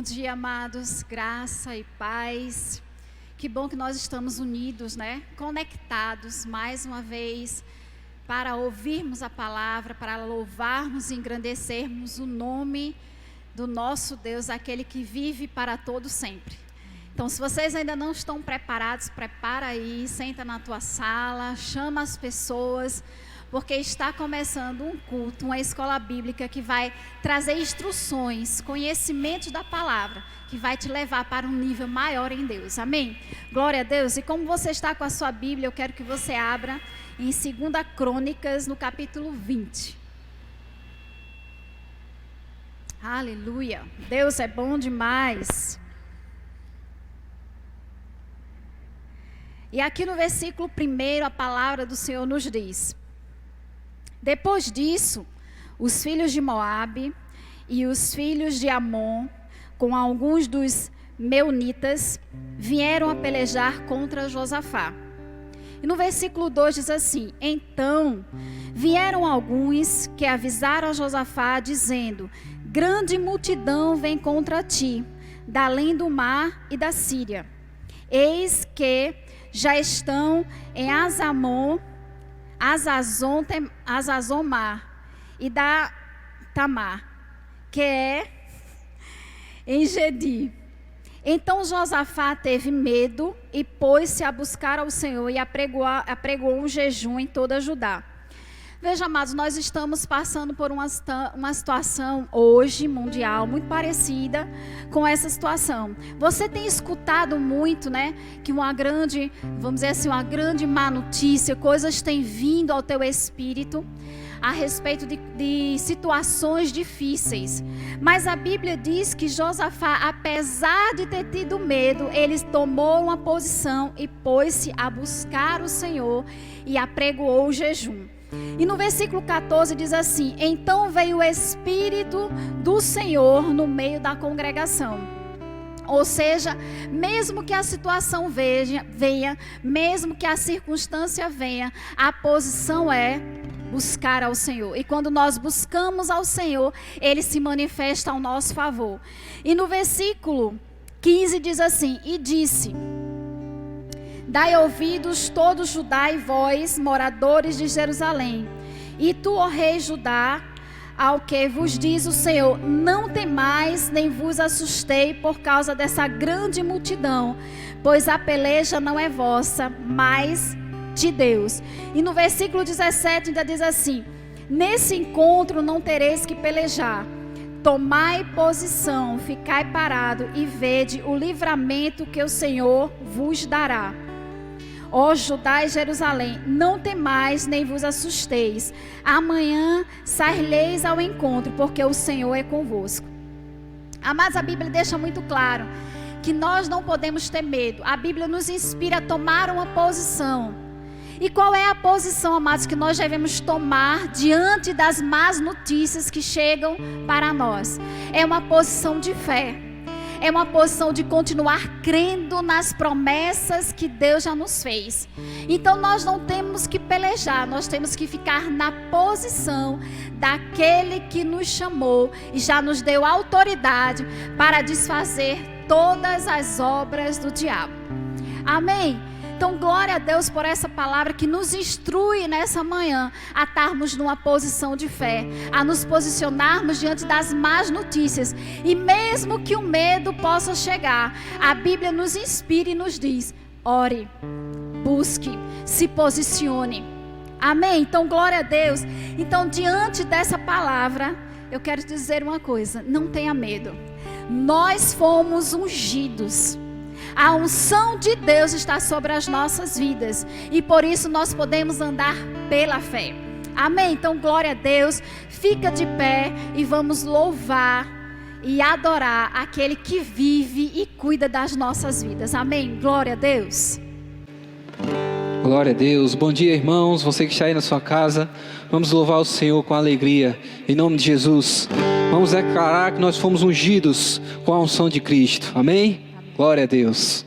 Bom dia, amados, graça e paz. Que bom que nós estamos unidos, né? Conectados mais uma vez para ouvirmos a palavra, para louvarmos e engrandecermos o nome do nosso Deus, aquele que vive para todo sempre. Então, se vocês ainda não estão preparados, prepara aí, senta na tua sala, chama as pessoas, porque está começando um culto, uma escola bíblica que vai trazer instruções, conhecimentos da palavra, que vai te levar para um nível maior em Deus, amém? Glória a Deus. E como você está com a sua Bíblia, eu quero que você abra em 2 Crônicas, no capítulo 20. Aleluia, Deus é bom demais. E aqui no versículo 1, a palavra do Senhor nos diz: depois disso, os filhos de Moabe e os filhos de Amon, com alguns dos meunitas, vieram a pelejar contra Josafá. E no versículo 2 diz assim: então vieram alguns que avisaram a Josafá, dizendo: grande multidão vem contra ti, da além do mar e da Síria. Eis que já estão em Azazomar e da Tamar, que é em Gedi. Então Josafá teve medo e pôs-se a buscar ao Senhor e apregoou um jejum em toda Judá. Veja, amados, nós estamos passando por uma situação hoje mundial muito parecida com essa situação. Você tem escutado muito, né, que uma grande, vamos dizer assim, uma grande má notícia, coisas têm vindo ao teu espírito a respeito de situações difíceis. Mas a Bíblia diz que Josafá, apesar de ter tido medo, ele tomou uma posição e pôs-se a buscar o Senhor e apregoou o jejum. E no versículo 14 diz assim: então veio o Espírito do Senhor no meio da congregação. Ou seja, mesmo que a situação venha, mesmo que a circunstância venha, a posição é buscar ao Senhor. E quando nós buscamos ao Senhor, Ele se manifesta ao nosso favor. E no versículo 15 diz assim: e disse: dai ouvidos todos Judá e vós, moradores de Jerusalém. E tu, ó rei Judá, ao que vos diz o Senhor: não temais, nem vos assustei por causa dessa grande multidão, pois a peleja não é vossa, mas de Deus. E no versículo 17 ainda diz assim: nesse encontro não tereis que pelejar. Tomai posição, ficai parado e vede o livramento que o Senhor vos dará. Ó Judá e Jerusalém, não temais nem vos assusteis. Amanhã saireis ao encontro, porque o Senhor é convosco. Amados, a Bíblia deixa muito claro que nós não podemos ter medo. A Bíblia nos inspira a tomar uma posição. E qual é a posição, amados, que nós devemos tomar diante das más notícias que chegam para nós? É uma posição de fé. É uma posição de continuar crendo nas promessas que Deus já nos fez. Então nós não temos que pelejar, nós temos que ficar na posição daquele que nos chamou e já nos deu autoridade para desfazer todas as obras do diabo. Amém? Então, glória a Deus por essa palavra que nos instrui nessa manhã a estarmos numa posição de fé, a nos posicionarmos diante das más notícias. E mesmo que o medo possa chegar, a Bíblia nos inspira e nos diz: ore, busque, se posicione. Amém? Então, glória a Deus. Então, diante dessa palavra, eu quero te dizer uma coisa: não tenha medo. Nós fomos ungidos. A unção de Deus está sobre as nossas vidas e por isso nós podemos andar pela fé. Amém? Então, glória a Deus. Fica de pé e vamos louvar e adorar aquele que vive e cuida das nossas vidas. Amém? Glória a Deus. Glória a Deus. Bom dia, irmãos. Você que está aí na sua casa, vamos louvar o Senhor com alegria. Em nome de Jesus. Vamos declarar que nós fomos ungidos com a unção de Cristo. Amém? Glória a Deus.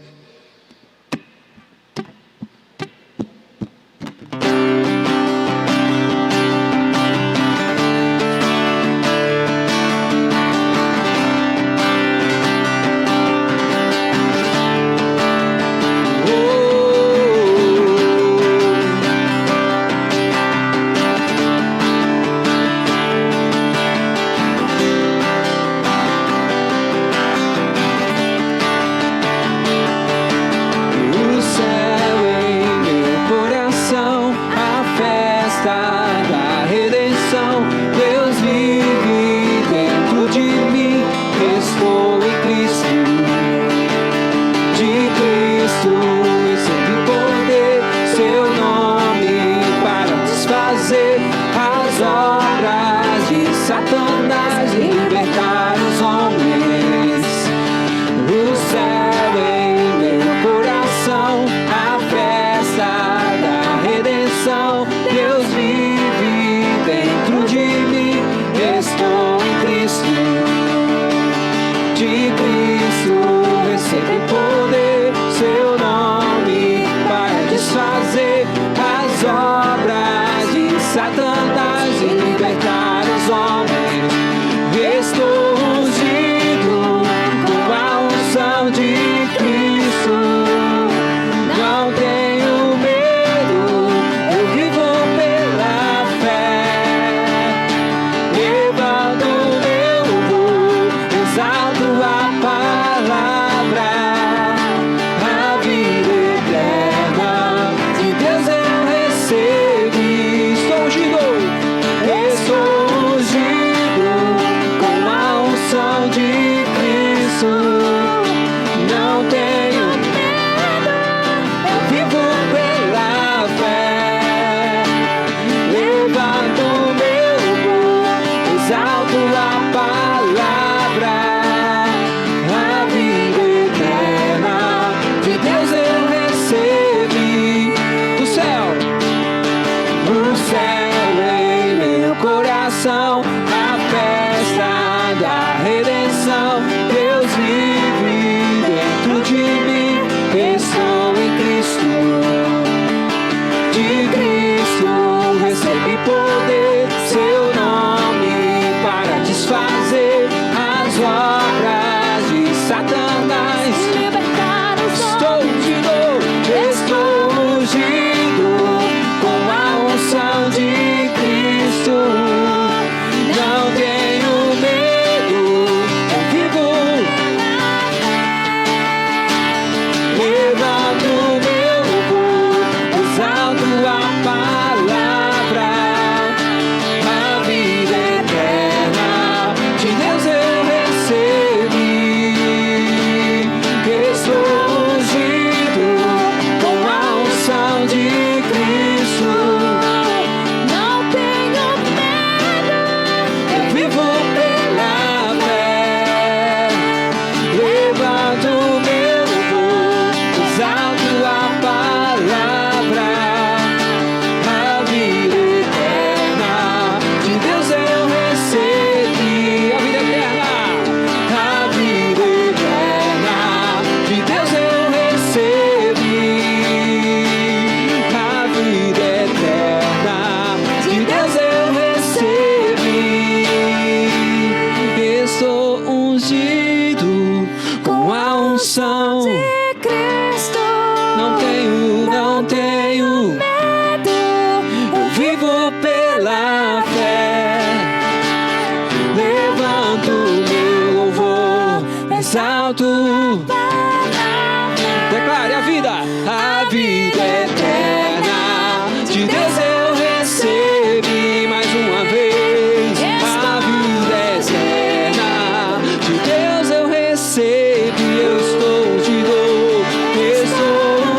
vida eterna de Deus eu recebi mais uma vez. A vida eterna de Deus eu recebi. Eu estou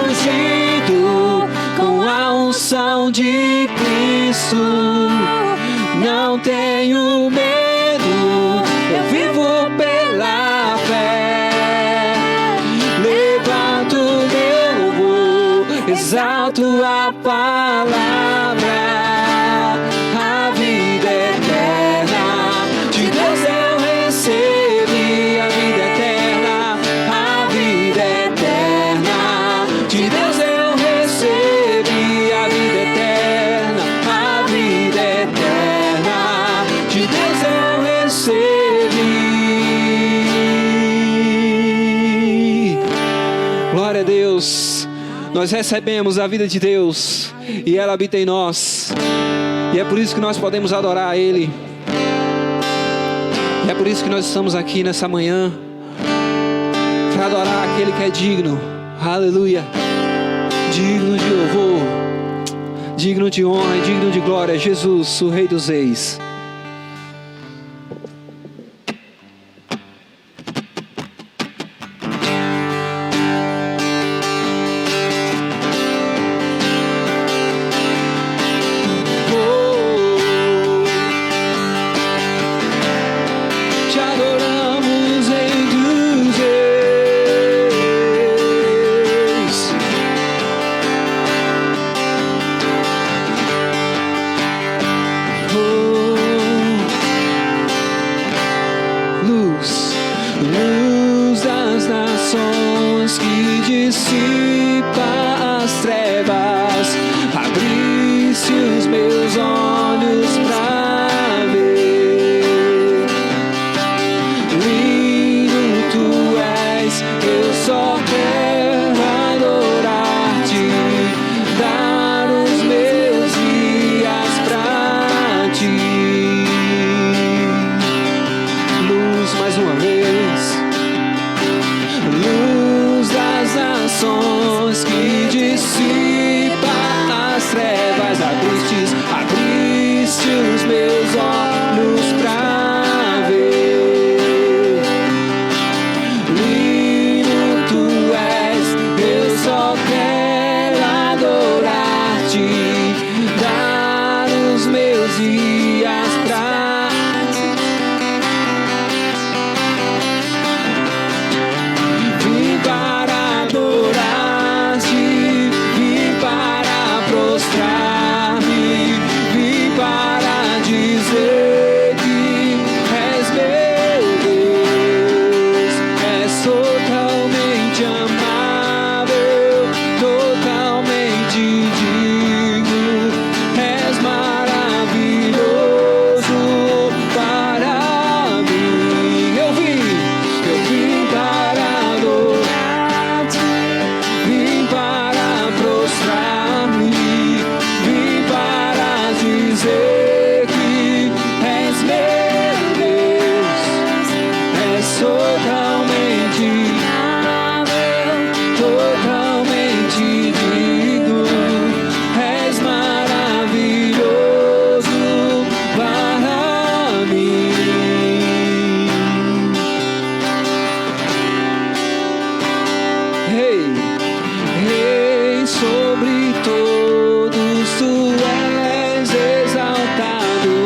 ungido com a unção de Cristo. Não tenho medo, eu vivo pela fé. Levanto meu louvor, exalto a palavra. A vida eterna de Deus eu recebi. A vida eterna, a vida eterna de Deus eu recebi. A vida eterna, a vida eterna de Deus eu recebi. Glória a Deus. Nós recebemos a vida de Deus e ela habita em nós. E é por isso que nós podemos adorar a Ele. E é por isso que nós estamos aqui nessa manhã, para adorar aquele que é digno. Aleluia. Digno de louvor, digno de honra e digno de glória. Jesus, o Rei dos Reis. Te adoramos, Rei dos Reis. Luz, luz das nações que dissipa as trevas, abriste os meus olhos pra ver. Lindo tu és, eu só quero adorar-te, dar os meus dias pra ti. Luz mais uma vez, luz das nações que dissipa as trevas, abriste os meus olhos pra ver. Lindo tu és, eu só quero adorar-te, dar os meus dias pra ti. Vim para adorar-te, vim para prostrar-me, vim para dizer que és meu Deus. És totalmente amável, totalmente digno, és maravilhoso para mim. Eu vim para adorar-te, vim para prostrar-me, vim para dizer que és meu Deus. És totalmente amável, totalmente digno, és maravilhoso para mim. Rei, Rei sobre todos, tu és exaltado,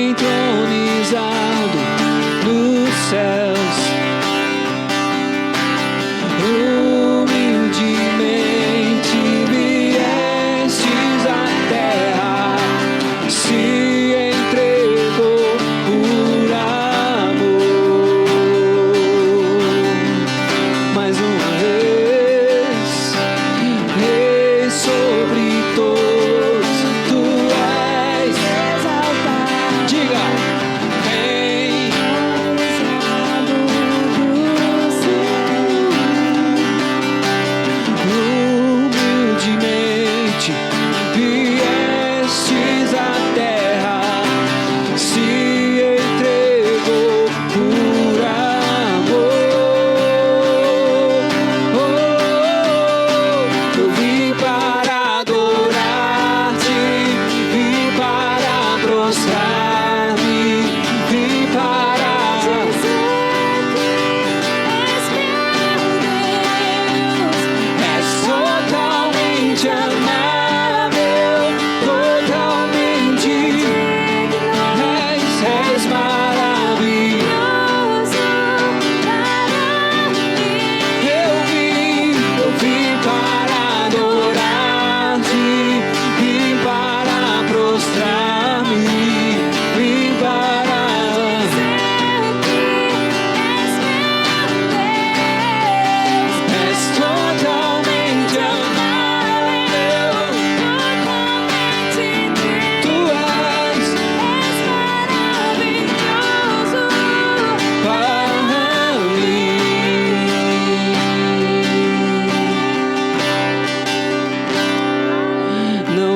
entronizado nos céus. Humildemente viestes à terra, se entregou por amor. Mais uma vez, Rei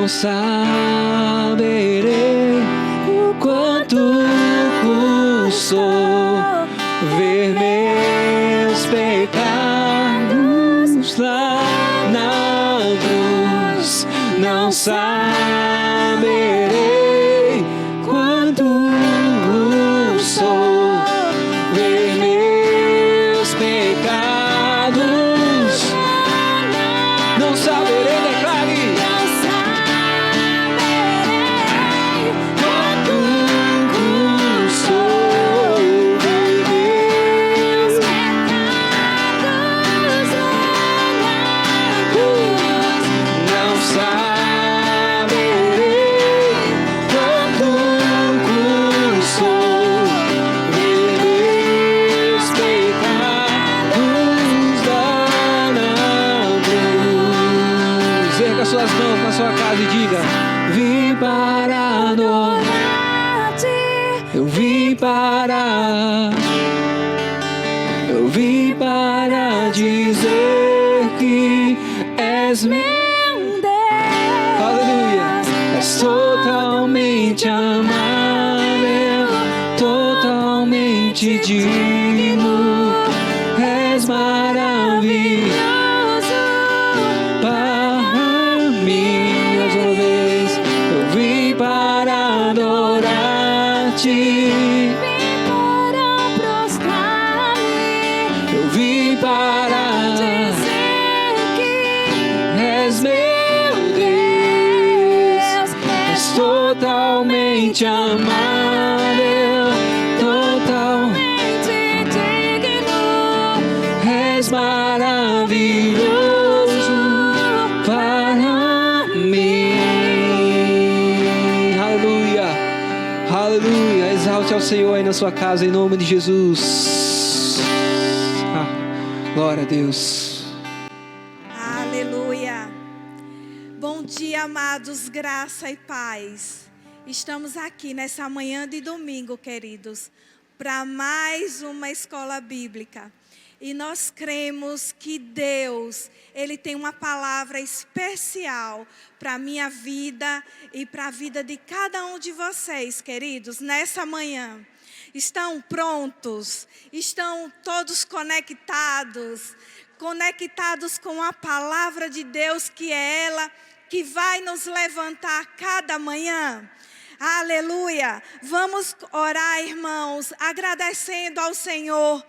saberei o quanto custou ver meus pecados lá na cruz. Não saberei quanto custou ver meus pecados. Não saberei, declare. Não saberei quanto custou ver meus pecados lá na cruz. Não saberei quanto custou ver meus pecados lá na cruz. Erga suas mãos na sua casa e diga: vim para adorar-te. Eu vim para dizer que és meu Deus. Aleluia. És totalmente amável, totalmente digno. És maravilhoso para mim. Mais uma vez, eu vim para adorar-te. Vim para prostrar-me, Eu vim para dizer que és meu Deus. És totalmente amável, totalmente digno. és maravilhoso para mim. Aleluia, aleluia. Exalte ao Senhor aí na sua casa em nome de Jesus. Glória a Deus. Aleluia. Bom dia, amados, graça e paz. Estamos aqui nessa manhã de domingo, queridos, para mais uma escola bíblica. E nós cremos que Deus, Ele tem uma palavra especial para a minha vida e para a vida de cada um de vocês, queridos, nessa manhã. Estão prontos? Estão todos conectados com a palavra de Deus, que é ela que vai nos levantar cada manhã? Aleluia! Vamos orar, irmãos, agradecendo ao Senhor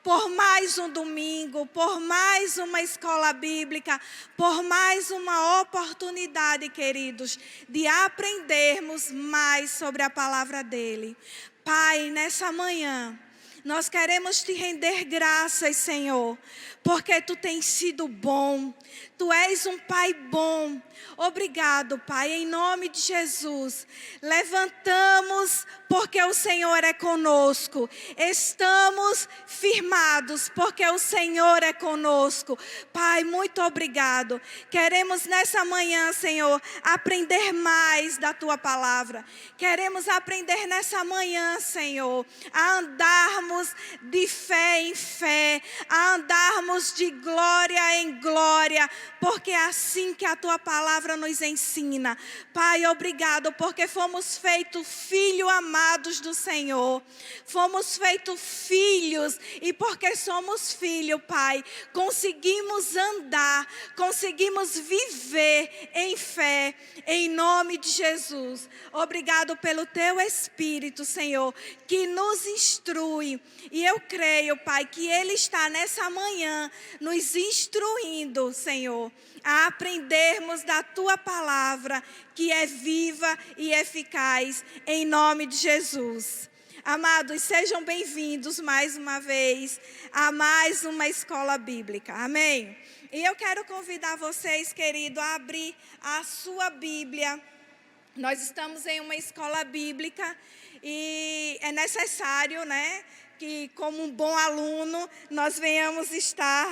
por mais um domingo, por mais uma escola bíblica, por mais uma oportunidade, queridos, de aprendermos mais sobre a palavra dEle. Pai, nessa manhã, nós queremos te render graças, Senhor, porque Tu tens sido bom, Tu és um Pai bom. Obrigado, Pai, em nome de Jesus. Levantamos porque o Senhor é conosco. Estamos firmados porque o Senhor é conosco. Pai, muito obrigado. Queremos nessa manhã, Senhor, aprender mais da Tua palavra. Queremos aprender nessa manhã, Senhor, a andarmos de fé em fé, a andarmos de glória em glória, porque é assim que a Tua palavra nos ensina. Pai, obrigado, porque fomos feitos filhos amados do Senhor. Fomos feitos filhos, e porque somos filhos, Pai, conseguimos andar, conseguimos viver em fé, em nome de Jesus. Obrigado pelo Teu Espírito, Senhor, que nos instrui. E eu creio, Pai, que Ele está nessa manhã nos instruindo, Senhor, a aprendermos da Tua palavra, que é viva e eficaz, em nome de Jesus. Amados, sejam bem-vindos mais uma vez a mais uma escola bíblica. Amém? E eu quero convidar vocês, querido, a abrir a sua Bíblia. Nós estamos em uma escola bíblica e é necessário, né, que como um bom aluno, nós venhamos estar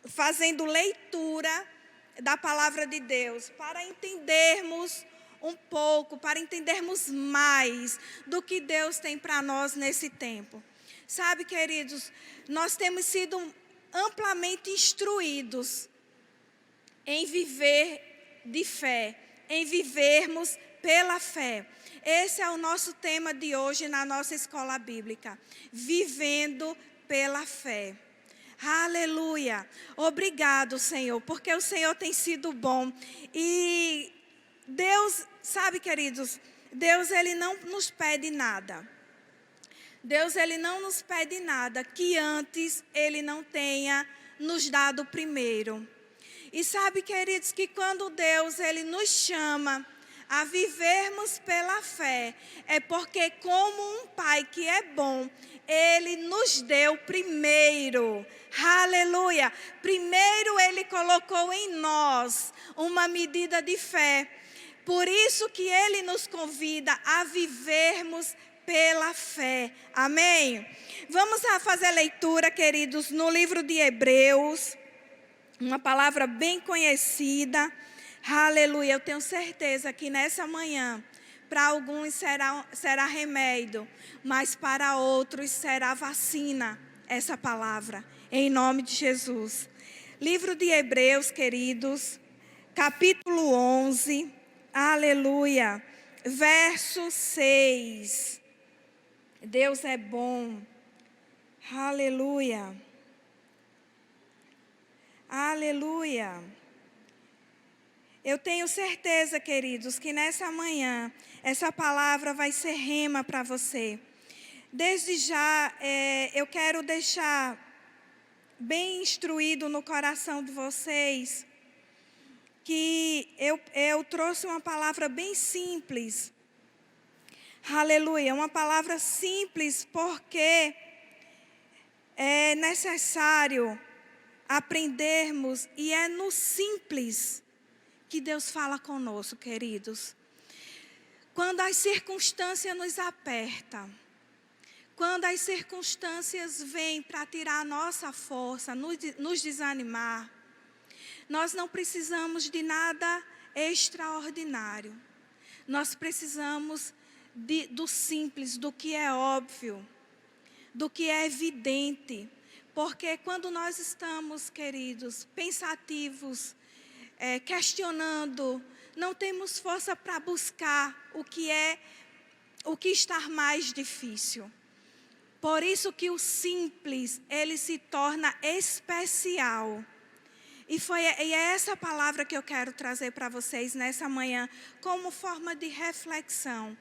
fazendo leitura da palavra de Deus, para entendermos um pouco, para entendermos mais do que Deus tem para nós nesse tempo. Sabe, queridos, nós temos sido amplamente instruídos em viver de fé. em vivermos pela fé. Esse é o nosso tema de hoje na nossa escola bíblica. Vivendo pela fé. Aleluia. Obrigado, Senhor, porque o Senhor tem sido bom. E Deus, sabe, queridos, Deus, Ele não nos pede nada. Deus, Ele não nos pede nada que antes Ele não tenha nos dado primeiro. E sabe, queridos, que quando Deus, Ele nos chama a vivermos pela fé, é porque como um Pai que é bom, Ele nos deu primeiro. Aleluia! Primeiro Ele colocou em nós uma medida de fé. Por isso que Ele nos convida a vivermos pela fé. Amém? Vamos fazer leitura, queridos, no livro de Hebreus. Uma palavra bem conhecida. Aleluia. Eu tenho certeza que nessa manhã, para alguns será remédio, mas para outros será vacina essa palavra. Em nome de Jesus. Livro de Hebreus, queridos, capítulo 11. Aleluia. Verso 6. Deus é bom. Aleluia. Aleluia. Eu tenho certeza, queridos, que nessa manhã essa palavra vai ser rema para você. Desde já, eu quero deixar bem instruído no coração de vocês que eu trouxe uma palavra bem simples. Aleluia, uma palavra simples porque é necessário aprendermos e é no simples que Deus fala conosco, queridos. Quando as circunstâncias nos apertam, quando as circunstâncias vêm para tirar a nossa força, nos desanimar, nós não precisamos de nada extraordinário. Nós precisamos do simples, do que é óbvio, do que é evidente. Porque quando nós estamos, queridos, pensativos, questionando, não temos força para buscar o que está mais difícil. Por isso que o simples, ele se torna especial. E é essa palavra que eu quero trazer para vocês nessa manhã, como forma de reflexão.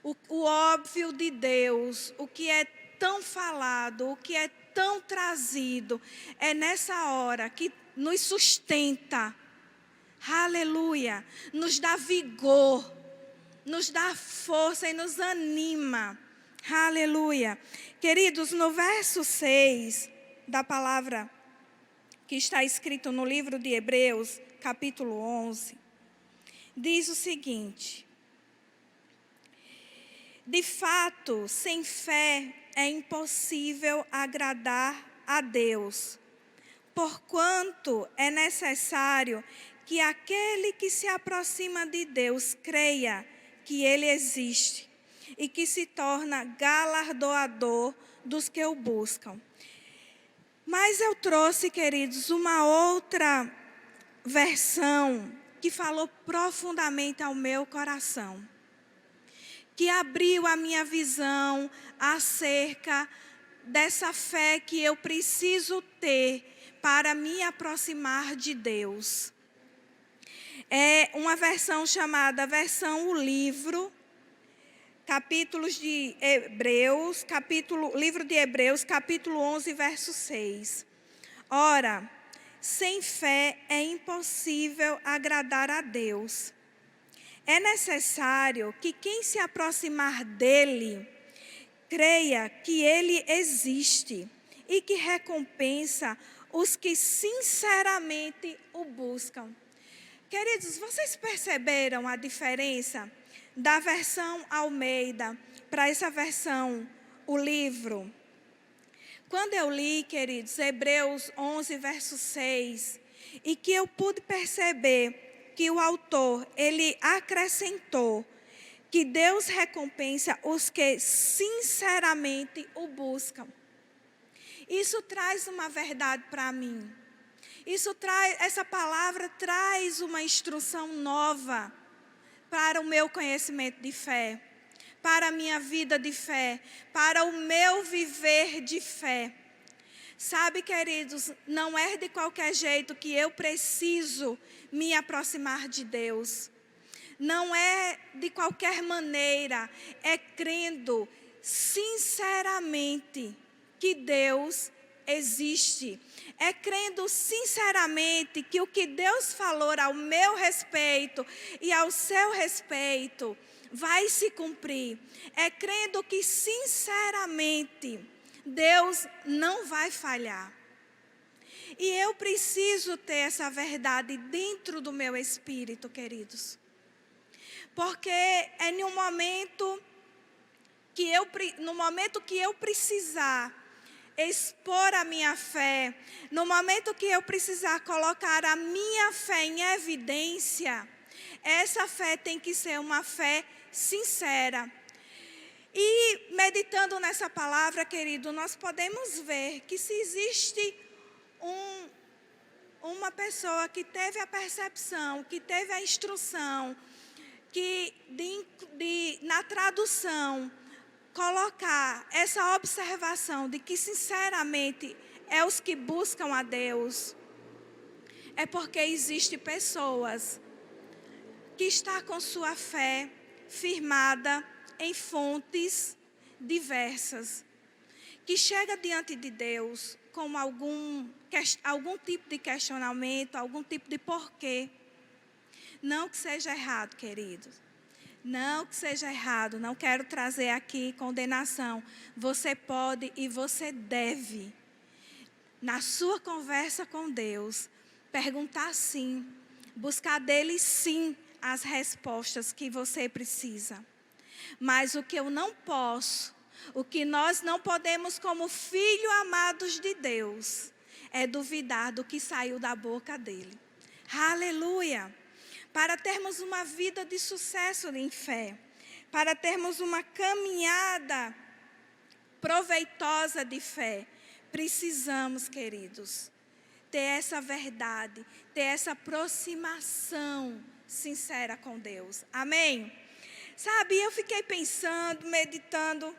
O óbvio de Deus, o que é tão falado, o que é tão trazido, é nessa hora que nos sustenta. Aleluia. Nos dá vigor, nos dá força e nos anima. Aleluia. Queridos, no verso 6 da palavra que está escrito no livro de Hebreus, capítulo 11, diz o seguinte: de fato, sem fé é impossível agradar a Deus, porquanto é necessário que aquele que se aproxima de Deus creia que Ele existe e que se torna galardoador dos que o buscam. Mas eu trouxe, queridos, uma outra versão que falou profundamente ao meu coração, que abriu a minha visão acerca dessa fé que eu preciso ter para me aproximar de Deus. É uma versão chamada versão O Livro, livro de Hebreus, capítulo 11, verso 6. Ora, sem fé é impossível agradar a Deus. É necessário que quem se aproximar dele, creia que ele existe e que recompensa os que sinceramente o buscam. Queridos, vocês perceberam a diferença da versão Almeida para essa versão, o livro? Quando eu li, queridos, Hebreus 11, verso 6, e que eu pude perceber que o autor, ele acrescentou que Deus recompensa os que sinceramente o buscam. Isso traz uma verdade para mim. Essa palavra traz uma instrução nova para o meu conhecimento de fé, para a minha vida de fé, para o meu viver de fé. Sabe, queridos, não é de qualquer jeito que eu preciso me aproximar de Deus. Não é de qualquer maneira, é crendo sinceramente que Deus existe. É crendo sinceramente que o que Deus falou ao meu respeito e ao seu respeito vai se cumprir. É crendo que sinceramente Deus não vai falhar. E eu preciso ter essa verdade dentro do meu espírito, queridos. Porque é no momento que eu precisar expor a minha fé, no momento que eu precisar colocar a minha fé em evidência, essa fé tem que ser uma fé sincera. E meditando nessa palavra, querido, nós podemos ver que se existe uma pessoa que teve a percepção, que teve a instrução, que na tradução colocar essa observação de que sinceramente é os que buscam a Deus, é porque existem pessoas que estão com sua fé firmada em fontes diversas, que chega diante de Deus com algum tipo de questionamento, algum tipo de porquê. Não que seja errado, queridos. Não que seja errado, não quero trazer aqui condenação. Você pode e você deve, na sua conversa com Deus, perguntar sim, buscar dele sim as respostas que você precisa. Mas o que eu não posso, o que nós não podemos como filhos amados de Deus, é duvidar do que saiu da boca dele. Aleluia! Para termos uma vida de sucesso em fé, para termos uma caminhada proveitosa de fé, precisamos, queridos, ter essa verdade, ter essa aproximação sincera com Deus. Amém? Sabe, eu fiquei pensando, meditando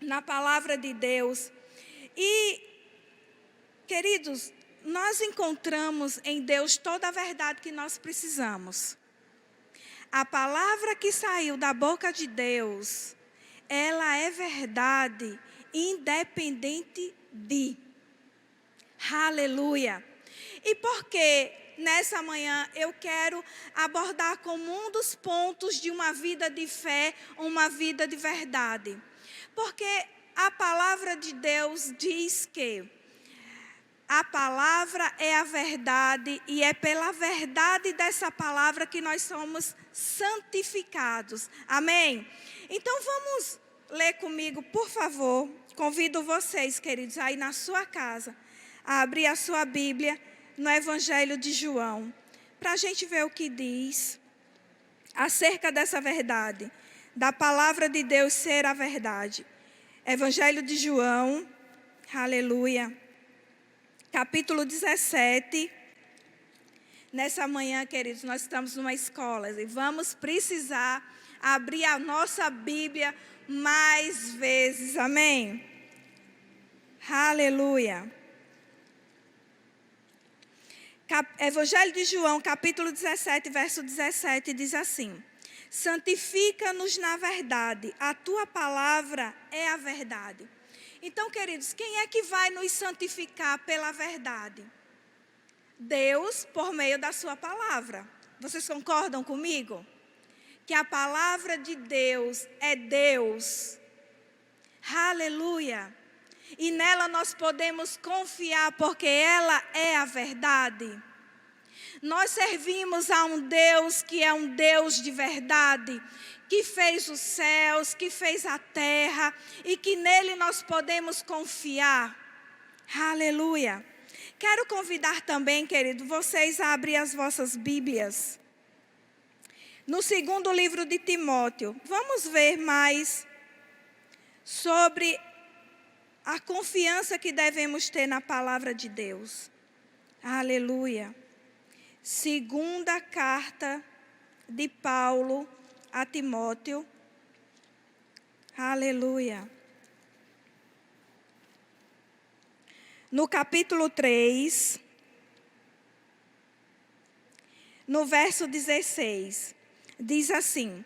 na palavra de Deus. E, queridos, nós encontramos em Deus toda a verdade que nós precisamos. A palavra que saiu da boca de Deus, ela é verdade, independente de. Aleluia! E por que nessa manhã eu quero abordar como um dos pontos de uma vida de fé, uma vida de verdade? Porque a palavra de Deus diz que a palavra é a verdade e é pela verdade dessa palavra que nós somos santificados. Amém? Então vamos ler comigo, por favor. Convido vocês, queridos, aí na sua casa, a abrir a sua Bíblia no Evangelho de João, para a gente ver o que diz acerca dessa verdade, da palavra de Deus ser a verdade. Evangelho de João, aleluia. Capítulo 17, nessa manhã, queridos, nós estamos numa escola e vamos precisar abrir a nossa Bíblia mais vezes, amém? Aleluia. Evangelho de João, capítulo 17, verso 17, diz assim: santifica-nos na verdade, a tua palavra é a verdade. Então, queridos, quem é que vai nos santificar pela verdade? Deus, por meio da sua palavra. Vocês concordam comigo? Que a palavra de Deus é Deus. Aleluia! E nela nós podemos confiar, porque ela é a verdade. Nós servimos a um Deus que é um Deus de verdade, que fez os céus, que fez a terra e que nele nós podemos confiar. Aleluia! Quero convidar também, querido, vocês a abrir as vossas Bíblias no segundo livro de Timóteo. Vamos ver mais sobre a confiança que devemos ter na palavra de Deus. Aleluia. Segunda carta de Paulo a Timóteo. Aleluia. No capítulo 3, no verso 16, diz assim: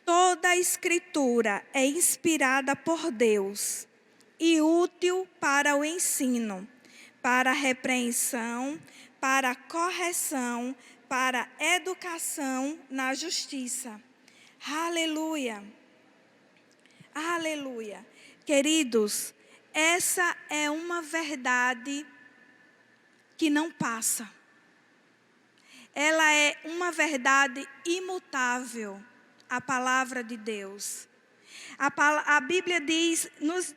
toda a escritura é inspirada por Deus e útil para o ensino, para a repreensão, para a correção, para a educação na justiça. Aleluia. Aleluia. Queridos, essa é uma verdade que não passa. Ela é uma verdade imutável, a palavra de Deus. A Bíblia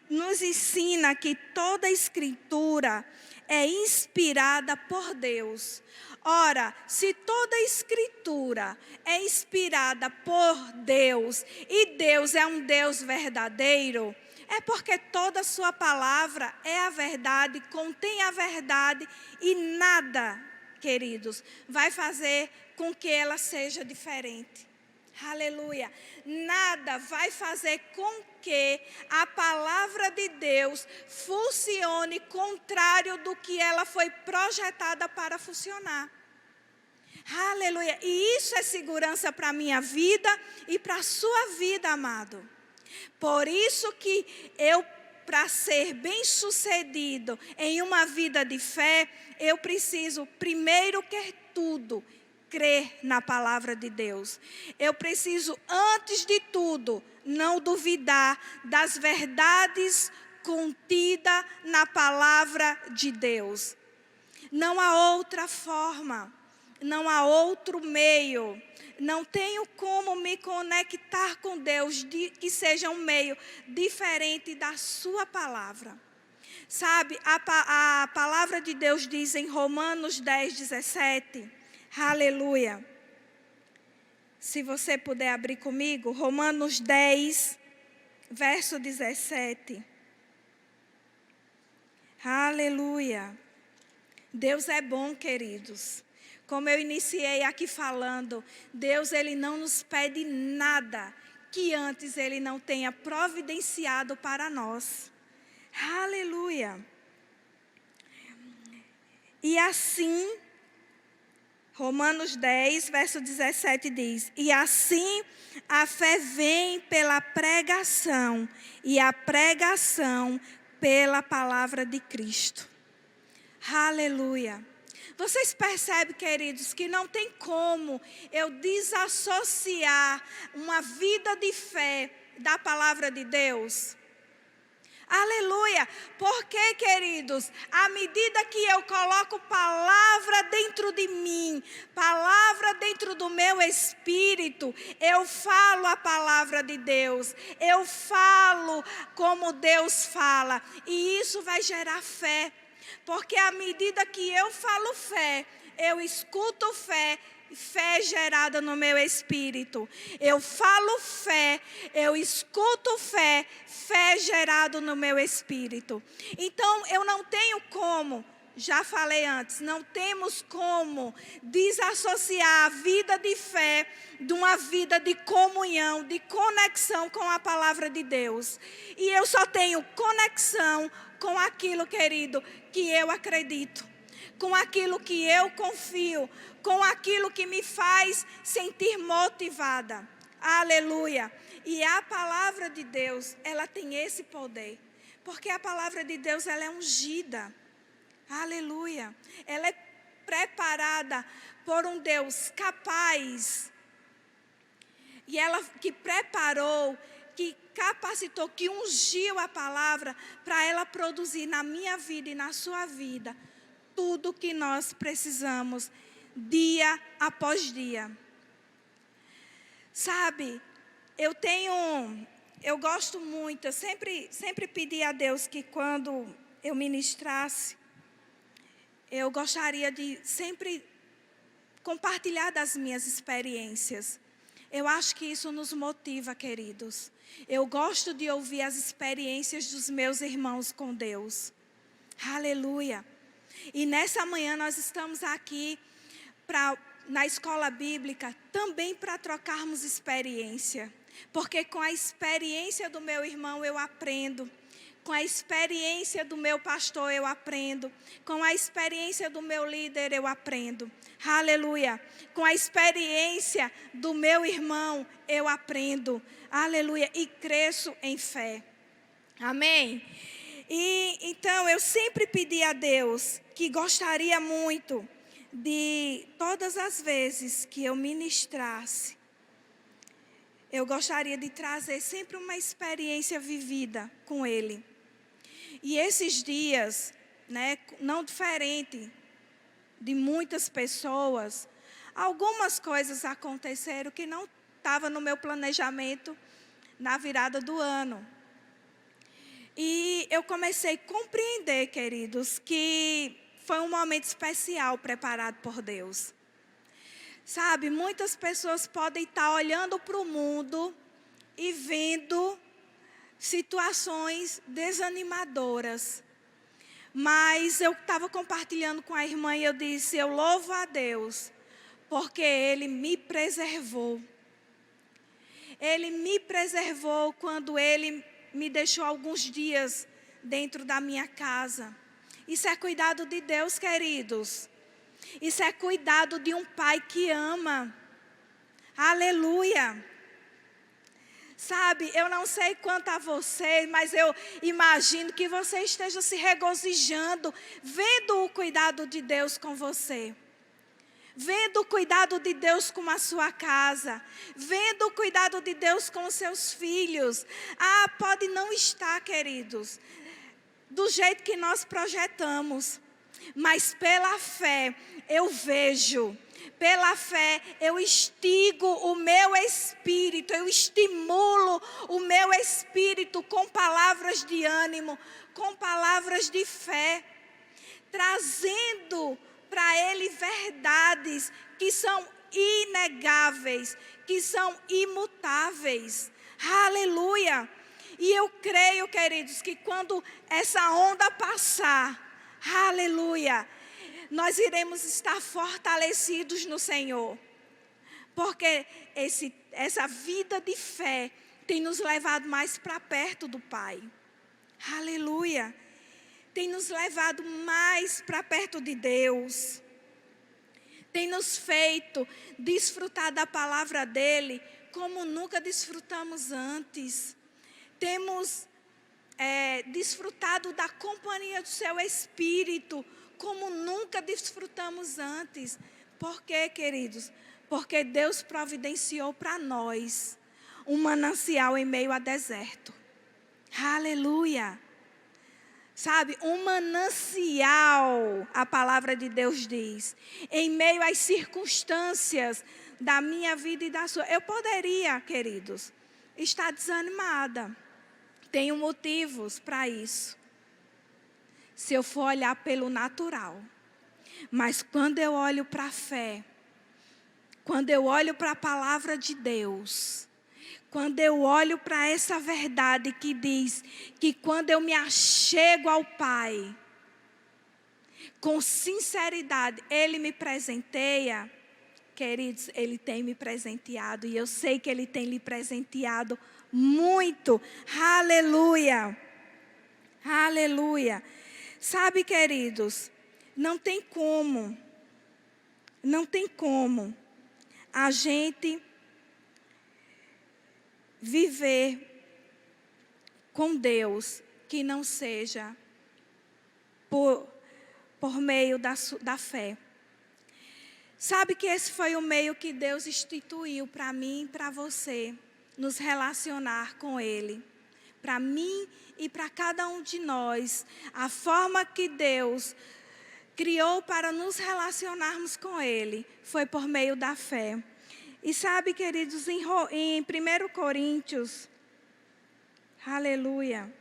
nos ensina que toda a escritura é inspirada por Deus. Ora, se toda a escritura é inspirada por Deus, e Deus é um Deus verdadeiro, é porque toda a sua palavra é a verdade, contém a verdade, e nada, queridos, vai fazer com que ela seja diferente. Aleluia. Nada vai fazer com que a palavra de Deus funcione contrário do que ela foi projetada para funcionar. Aleluia. E isso é segurança para a minha vida e para a sua vida, amado. Por isso que para ser bem-sucedido em uma vida de fé, eu preciso, primeiro que tudo, crer na palavra de Deus. Eu preciso, antes de tudo, não duvidar das verdades contidas na palavra de Deus. Não há outra forma, não há outro meio. Não tenho como me conectar com Deus que seja um meio diferente da sua palavra. Sabe, a palavra de Deus diz em Romanos 10:17, aleluia. Se você puder abrir comigo, Romanos 10, verso 17. Aleluia. Deus é bom, queridos. Como eu iniciei aqui falando, Deus, Ele não nos pede nada que antes Ele não tenha providenciado para nós. Aleluia. E assim, Romanos 10, verso 17 diz: e assim a fé vem pela pregação, e a pregação pela palavra de Cristo. Aleluia. Vocês percebem, queridos, que não tem como eu desassociar uma vida de fé da palavra de Deus? Aleluia. Porque, queridos, à medida que eu coloco palavra dentro de mim, palavra dentro do meu espírito, eu falo a palavra de Deus, eu falo como Deus fala, e isso vai gerar fé. Porque à medida que eu falo fé, eu escuto fé, fé gerada no meu espírito. Eu falo fé, eu escuto fé, fé gerada no meu espírito. Então, eu não tenho como, já falei antes, não temos como desassociar a vida de fé de uma vida de comunhão, de conexão com a palavra de Deus. E eu só tenho conexão com aquilo, querido, que eu acredito, com aquilo que eu confio, com aquilo que me faz sentir motivada. Aleluia. E a palavra de Deus, ela tem esse poder, porque a palavra de Deus, ela é ungida. Aleluia. Ela é preparada por um Deus capaz, e ela que preparou, que capacitou, que ungiu a palavra para ela produzir na minha vida e na sua vida tudo que nós precisamos dia após dia. Sabe, eu gosto muito, eu sempre pedi a Deus que quando eu ministrasse, eu gostaria de sempre compartilhar das minhas experiências. Eu acho que isso nos motiva, queridos. Eu gosto de ouvir as experiências dos meus irmãos com Deus. Aleluia. E nessa manhã nós estamos aqui na escola bíblica também para trocarmos experiência. Porque com a experiência do meu irmão eu aprendo. Com a experiência do meu pastor eu aprendo. Com a experiência do meu líder eu aprendo. Aleluia. Com a experiência do meu irmão eu aprendo. Aleluia. E cresço em fé. Amém? E então eu sempre pedi a Deus que gostaria muito de todas as vezes que eu ministrasse, eu gostaria de trazer sempre uma experiência vivida com Ele. E esses dias, né, não diferente de muitas pessoas, algumas coisas aconteceram que não estavam no meu planejamento na virada do ano. E eu comecei a compreender, queridos, que foi um momento especial preparado por Deus. Sabe, muitas pessoas podem estar olhando para o mundo e vendo situações desanimadoras. Mas eu estava compartilhando com a irmã e eu disse, eu louvo a Deus, porque Ele me preservou. Ele me preservou quando Ele me deixou alguns dias dentro da minha casa. Isso é cuidado de Deus, queridos. Isso é cuidado de um pai que ama. Aleluia. Sabe, eu não sei quanto a vocês, mas eu imagino que você esteja se regozijando, vendo o cuidado de Deus com você. Vendo o cuidado de Deus com a sua casa. Vendo o cuidado de Deus com os seus filhos. Ah, pode não estar, queridos, do jeito que nós projetamos. Mas pela fé eu vejo, pela fé eu instigo o meu espírito, eu estimulo o meu espírito com palavras de ânimo, com palavras de fé, trazendo para ele verdades que são inegáveis, que são imutáveis. Aleluia! E eu creio, queridos, que quando essa onda passar, aleluia, nós iremos estar fortalecidos no Senhor. Porque essa vida de fé tem nos levado mais para perto do Pai. Aleluia. Tem nos levado mais para perto de Deus. Tem nos feito desfrutar da palavra dEle como nunca desfrutamos antes. Temos desfrutado da companhia do seu Espírito como nunca desfrutamos antes. Por quê, queridos? Porque Deus providenciou para nós um manancial em meio a deserto. Aleluia! Sabe, um manancial, a palavra de Deus diz, em meio às circunstâncias da minha vida e da sua. Eu poderia, queridos, estar desanimada. Tenho motivos para isso. Se eu for olhar pelo natural. Mas quando eu olho para a fé, quando eu olho para a palavra de Deus, quando eu olho para essa verdade que diz que quando eu me achego ao Pai, com sinceridade, Ele me presenteia, queridos, Ele tem me presenteado e eu sei que Ele tem lhe presenteado muito. Aleluia! Aleluia! Sabe, queridos, não tem como a gente viver com Deus que não seja por meio da fé. Sabe que esse foi o meio que Deus instituiu para mim e para você, nos relacionar com Ele. Para mim e para cada um de nós, a forma que Deus criou para nos relacionarmos com Ele foi por meio da fé. E sabe, queridos, em 1 Coríntios, aleluia,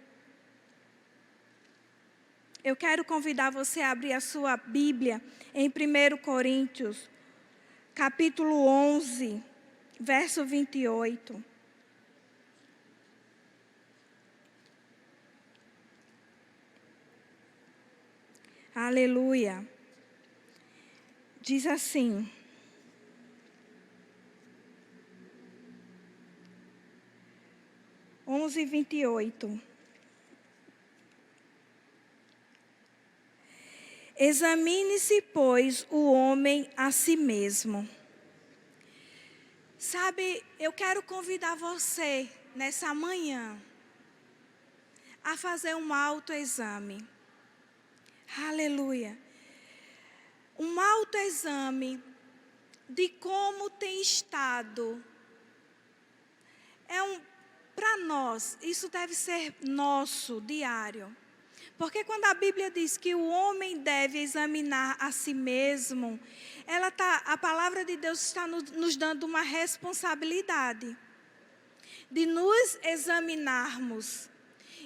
eu quero convidar você a abrir a sua Bíblia em 1 Coríntios, capítulo 11, verso 28. Aleluia. Diz assim: onze e 28. Examine-se, pois, o homem a si mesmo. Sabe, eu quero convidar você, nessa manhã, a fazer um autoexame. Aleluia. Um autoexame de como tem estado. Para nós, isso deve ser nosso, diário. Porque quando a Bíblia diz que o homem deve examinar a si mesmo, a palavra de Deus está nos dando uma responsabilidade de nos examinarmos.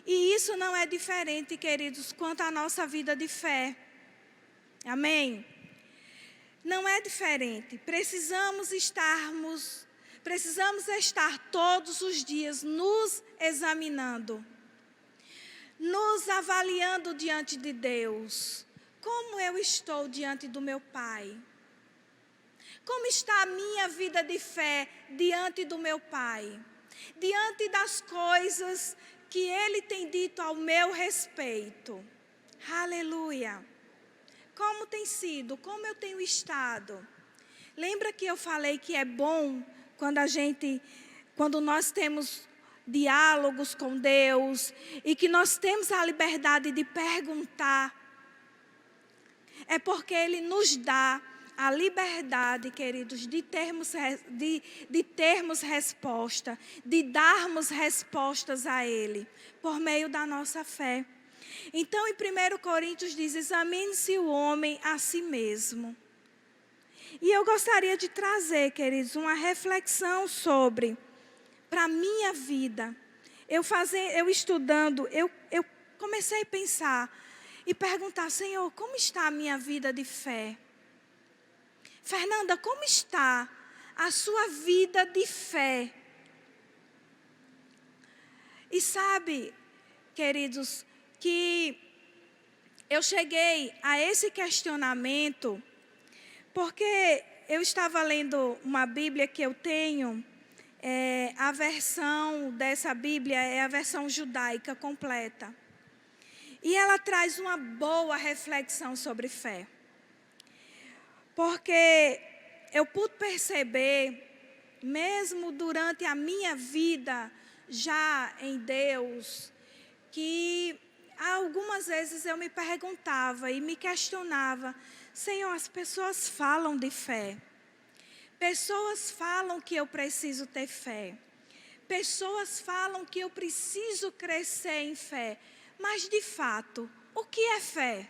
E isso não é diferente, queridos, quanto à nossa vida de fé. Amém? Não é diferente. Precisamos estar todos os dias nos examinando, nos avaliando diante de Deus. Como eu estou diante do meu Pai? Como está a minha vida de fé diante do meu Pai? Diante das coisas que Ele tem dito ao meu respeito. Aleluia. Como tem sido? Como eu tenho estado? Lembra que eu falei que é bom quando nós temos diálogos com Deus e que nós temos a liberdade de perguntar? É porque Ele nos dá a liberdade, queridos, de termos resposta, de darmos respostas a Ele, por meio da nossa fé. Então, em 1 Coríntios diz: examine-se o homem a si mesmo. E eu gostaria de trazer, queridos, uma reflexão sobre, para a minha vida. Eu estudando, eu comecei a pensar e perguntar: Senhor, como está a minha vida de fé? Fernanda, como está a sua vida de fé? E sabe, queridos, que eu cheguei a esse questionamento porque eu estava lendo uma Bíblia que eu tenho, a versão dessa Bíblia é a versão judaica completa. E ela traz uma boa reflexão sobre fé. Porque eu pude perceber, mesmo durante a minha vida já em Deus, que algumas vezes eu me perguntava e me questionava: Senhor, as pessoas falam de fé. Pessoas falam que eu preciso ter fé. Pessoas falam que eu preciso crescer em fé. Mas, de fato, o que é fé?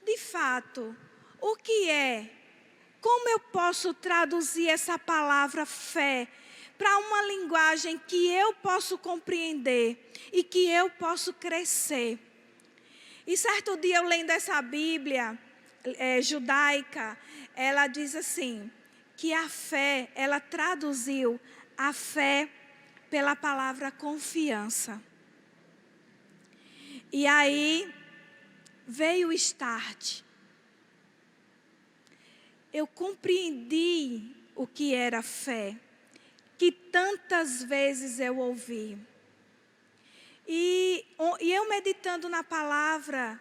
De fato, o que é? Como eu posso traduzir essa palavra fé para uma linguagem que eu posso compreender e que eu posso crescer? E certo dia, eu lendo essa Bíblia judaica, ela diz assim, que a fé, ela traduziu a fé pela palavra confiança. E aí veio o start. Eu compreendi o que era fé, que tantas vezes eu ouvi. E eu meditando na palavra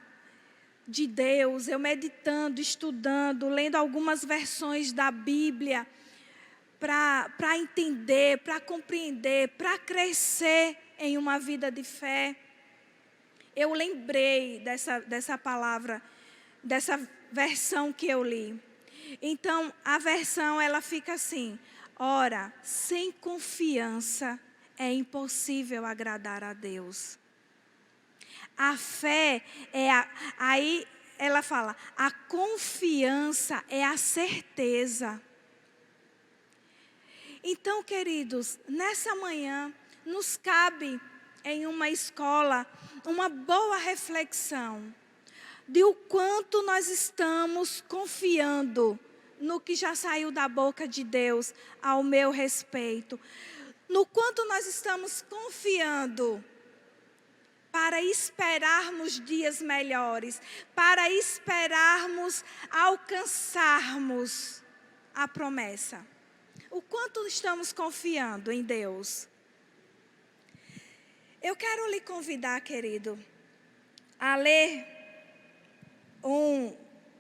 de Deus, eu meditando, estudando, lendo algumas versões da Bíblia, para entender, para compreender, para crescer em uma vida de fé, eu lembrei dessa palavra, dessa versão que eu li. Então, a versão, ela fica assim: ora, sem confiança é impossível agradar a Deus. A fé aí ela fala, a confiança é a certeza. Então, queridos, nessa manhã, nos cabe em uma escola uma boa reflexão de o quanto nós estamos confiando no que já saiu da boca de Deus ao meu respeito. No quanto nós estamos confiando para esperarmos dias melhores, para esperarmos alcançarmos a promessa. O quanto estamos confiando em Deus? Eu quero lhe convidar, querido, a ler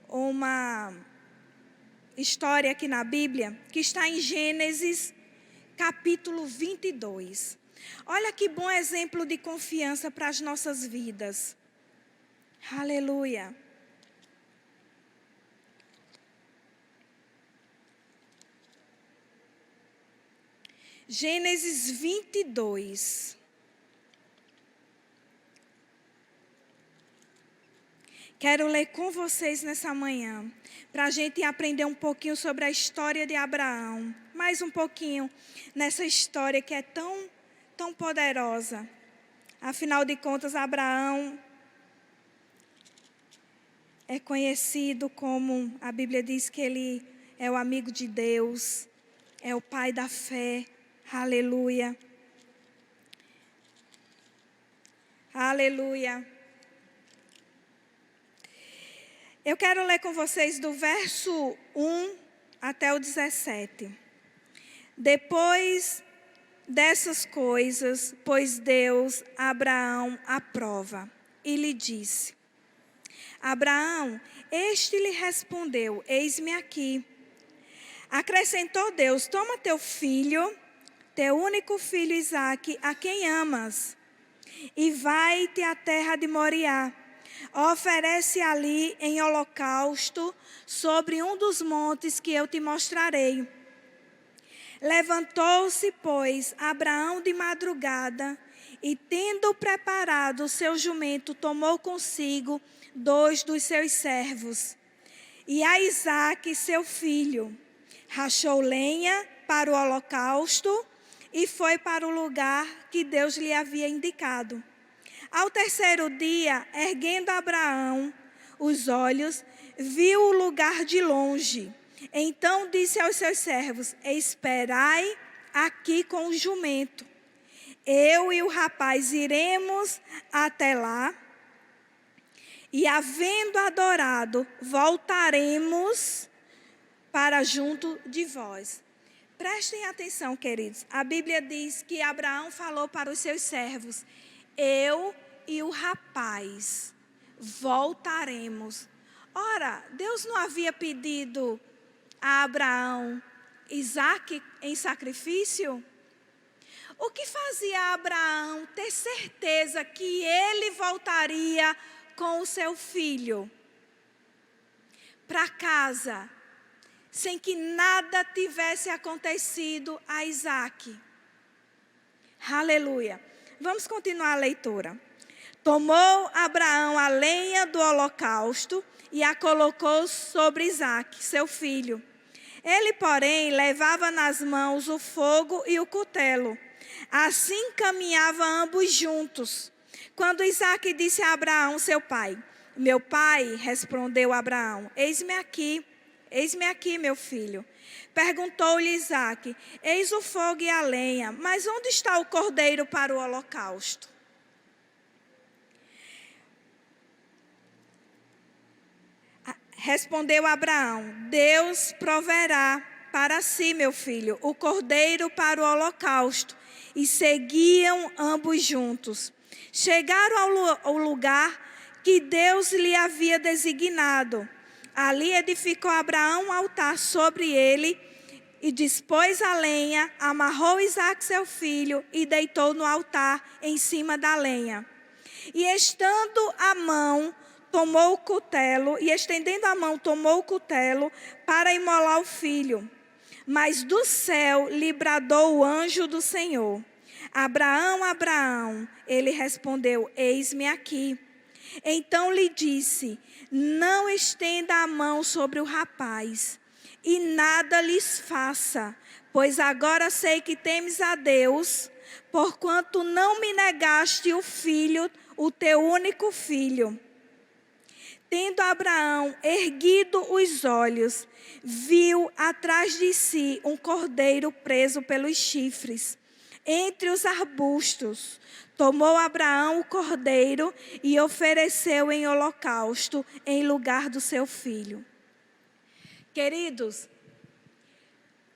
uma história aqui na Bíblia, que está em Gênesis, capítulo 22. Olha que bom exemplo de confiança para as nossas vidas. Aleluia. Gênesis 22. Quero ler com vocês nessa manhã, para a gente aprender um pouquinho sobre a história de Abraão. Mais um pouquinho nessa história que é tão poderosa. Afinal de contas, Abraão é conhecido como, a Bíblia diz que ele é o amigo de Deus, é o pai da fé. Aleluia. Aleluia. Eu quero ler com vocês do verso 1 até o 17. Depois dessas coisas, pôs Deus a Abraão à prova e lhe disse: Abraão, este lhe respondeu: eis-me aqui. Acrescentou Deus: toma teu filho, teu único filho Isaque, a quem amas, e vai-te à terra de Moriá. Oferece ali em holocausto sobre um dos montes que eu te mostrarei. Levantou-se, pois, Abraão de madrugada, e tendo preparado o seu jumento, tomou consigo 2 dos seus servos, e a Isaque, seu filho. Rachou lenha para o holocausto e foi para o lugar que Deus lhe havia indicado. Ao terceiro dia, erguendo Abraão os olhos, viu o lugar de longe. Então disse aos seus servos: esperai aqui com o jumento. Eu e o rapaz iremos até lá, e havendo adorado, voltaremos para junto de vós. Prestem atenção, queridos. A Bíblia diz que Abraão falou para os seus servos: eu e o rapaz voltaremos. Ora, Deus não havia pedido a Abraão Isaque em sacrifício? O que fazia Abraão ter certeza que ele voltaria com o seu filho para casa, sem que nada tivesse acontecido a Isaque? Aleluia. Vamos continuar a leitura. Tomou Abraão a lenha do holocausto e a colocou sobre Isaque, seu filho. Ele, porém, levava nas mãos o fogo e o cutelo. Assim caminhavam ambos juntos. Quando Isaque disse a Abraão, seu pai: meu pai, respondeu Abraão, eis-me aqui, meu filho. Perguntou-lhe Isaque: eis o fogo e a lenha, mas onde está o cordeiro para o holocausto? Respondeu Abraão: Deus proverá para si, meu filho, o cordeiro para o holocausto. E seguiam ambos juntos. Chegaram ao lugar que Deus lhe havia designado. Ali edificou Abraão um altar sobre ele e dispôs a lenha, amarrou Isaque seu filho e deitou no altar em cima da lenha. E estendendo a mão, tomou o cutelo para imolar o filho. Mas do céu lhe bradou o anjo do Senhor: Abraão, Abraão. Ele respondeu: eis-me aqui. Então lhe disse: não estenda a mão sobre o rapaz, e nada lhes faça, pois agora sei que temes a Deus, porquanto não me negaste o filho, o teu único filho. Tendo Abraão erguido os olhos, viu atrás de si um cordeiro preso pelos chifres. entre os arbustos. Tomou Abraão o cordeiro e ofereceu em holocausto em lugar do seu filho. Queridos,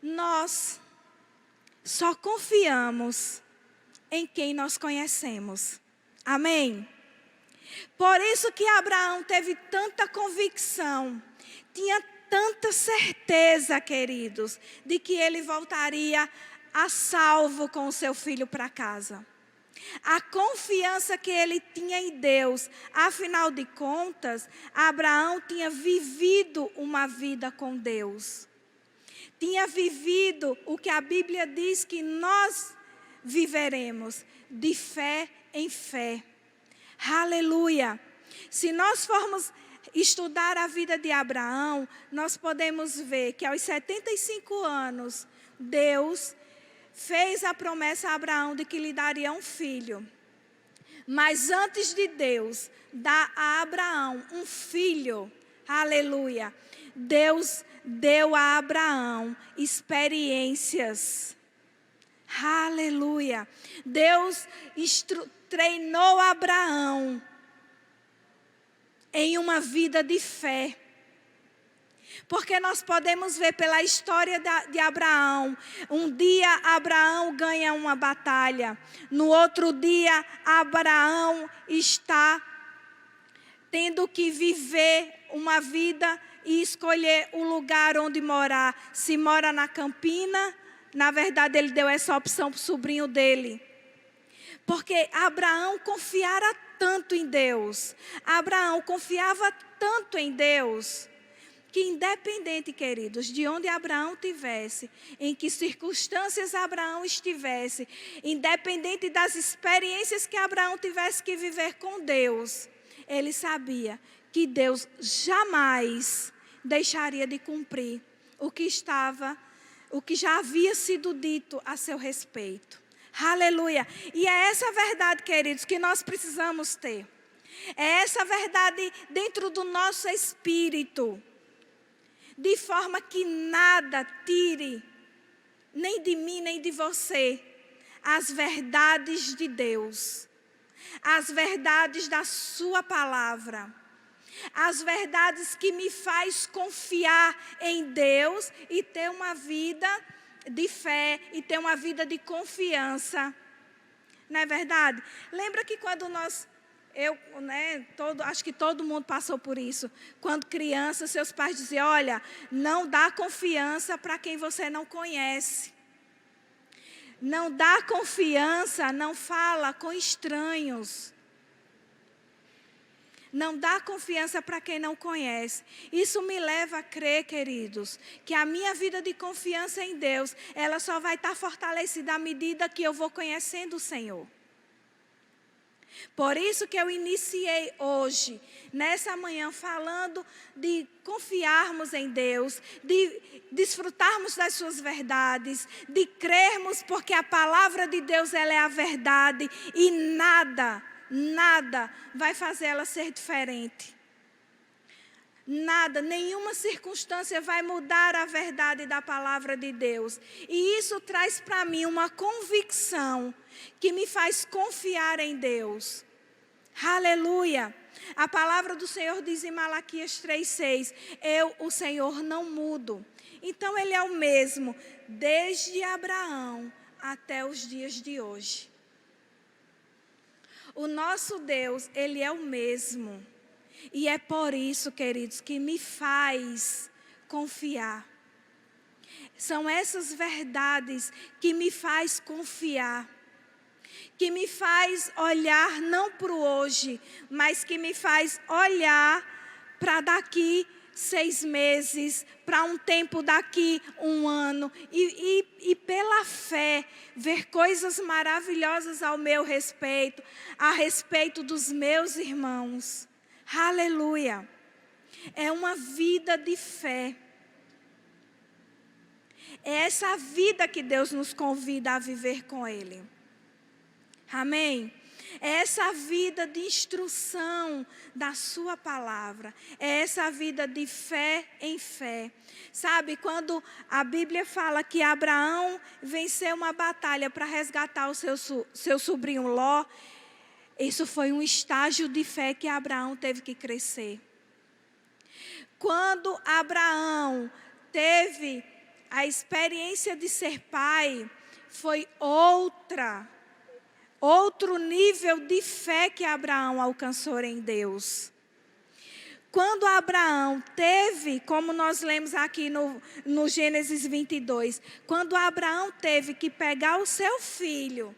nós só confiamos em quem nós conhecemos. Amém? Por isso que Abraão teve tanta convicção, tinha tanta certeza, queridos, de que ele voltaria a salvo com o seu filho para casa. A confiança que ele tinha em Deus, afinal de contas, Abraão tinha vivido uma vida com Deus. Tinha vivido o que a Bíblia diz que nós viveremos, de fé em fé. Aleluia! Se nós formos estudar a vida de Abraão, nós podemos ver que aos 75 anos, Deus fez a promessa a Abraão de que lhe daria um filho. Mas antes de Deus dar a Abraão um filho, aleluia, Deus deu a Abraão experiências. Aleluia. Deus treinou Abraão em uma vida de fé. Porque nós podemos ver pela história de Abraão. Um dia Abraão ganha uma batalha. No outro dia Abraão está tendo que viver uma vida e escolher o lugar onde morar. Se mora na campina, na verdade ele deu essa opção para o sobrinho dele. Porque Abraão confiara tanto em Deus. Abraão confiava tanto em Deus, que independente, queridos, de onde Abraão estivesse, em que circunstâncias Abraão estivesse, independente das experiências que Abraão tivesse que viver com Deus, ele sabia que Deus jamais deixaria de cumprir o que já havia sido dito a seu respeito. Aleluia! E é essa verdade, queridos, que nós precisamos ter. É essa verdade dentro do nosso espírito, de forma que nada tire, nem de mim, nem de você, as verdades de Deus, as verdades da sua palavra, as verdades que me faz confiar em Deus e ter uma vida de fé e ter uma vida de confiança. Não é verdade? Lembra que quando acho que todo mundo passou por isso. Quando criança, seus pais diziam, olha, não dá confiança para quem você não conhece. Não dá confiança, não fala com estranhos. Não dá confiança para quem não conhece. Isso me leva a crer, queridos, que a minha vida de confiança em Deus, ela só vai estar fortalecida à medida que eu vou conhecendo o Senhor. Por isso que eu iniciei hoje, nessa manhã, falando de confiarmos em Deus, de desfrutarmos das suas verdades, de crermos porque a palavra de Deus ela é a verdade e nada vai fazer ela ser diferente. Nada, nenhuma circunstância vai mudar a verdade da palavra de Deus. E isso traz para mim uma convicção que me faz confiar em Deus. Aleluia! A palavra do Senhor diz em Malaquias 3,6, eu, o Senhor, não mudo. Então Ele é o mesmo, desde Abraão até os dias de hoje. O nosso Deus, Ele é o mesmo. E é por isso, queridos, que me faz confiar. São essas verdades que me faz confiar. Que me faz olhar não para o hoje, mas que me faz olhar para daqui 6 meses, para um tempo daqui 1 ano. E pela fé, ver coisas maravilhosas ao meu respeito, a respeito dos meus irmãos. Aleluia! É uma vida de fé. É essa vida que Deus nos convida a viver com Ele. Amém? É essa vida de instrução da sua palavra. É essa vida de fé em fé. Sabe, quando a Bíblia fala que Abraão venceu uma batalha para resgatar o seu sobrinho Ló, isso foi um estágio de fé que Abraão teve que crescer. Quando Abraão teve a experiência de ser pai, foi outro nível de fé que Abraão alcançou em Deus. Quando Abraão teve, como nós lemos aqui no Gênesis 22, quando Abraão teve que pegar o seu filho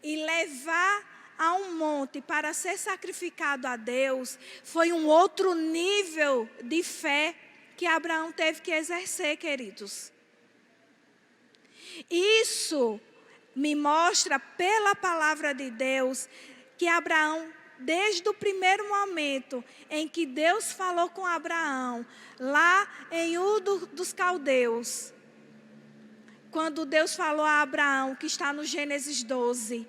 e levar a um monte para ser sacrificado a Deus, foi um outro nível de fé que Abraão teve que exercer, queridos. Isso me mostra pela palavra de Deus que Abraão, desde o primeiro momento em que Deus falou com Abraão, lá em Ur dos Caldeus, quando Deus falou a Abraão, que está no Gênesis 12,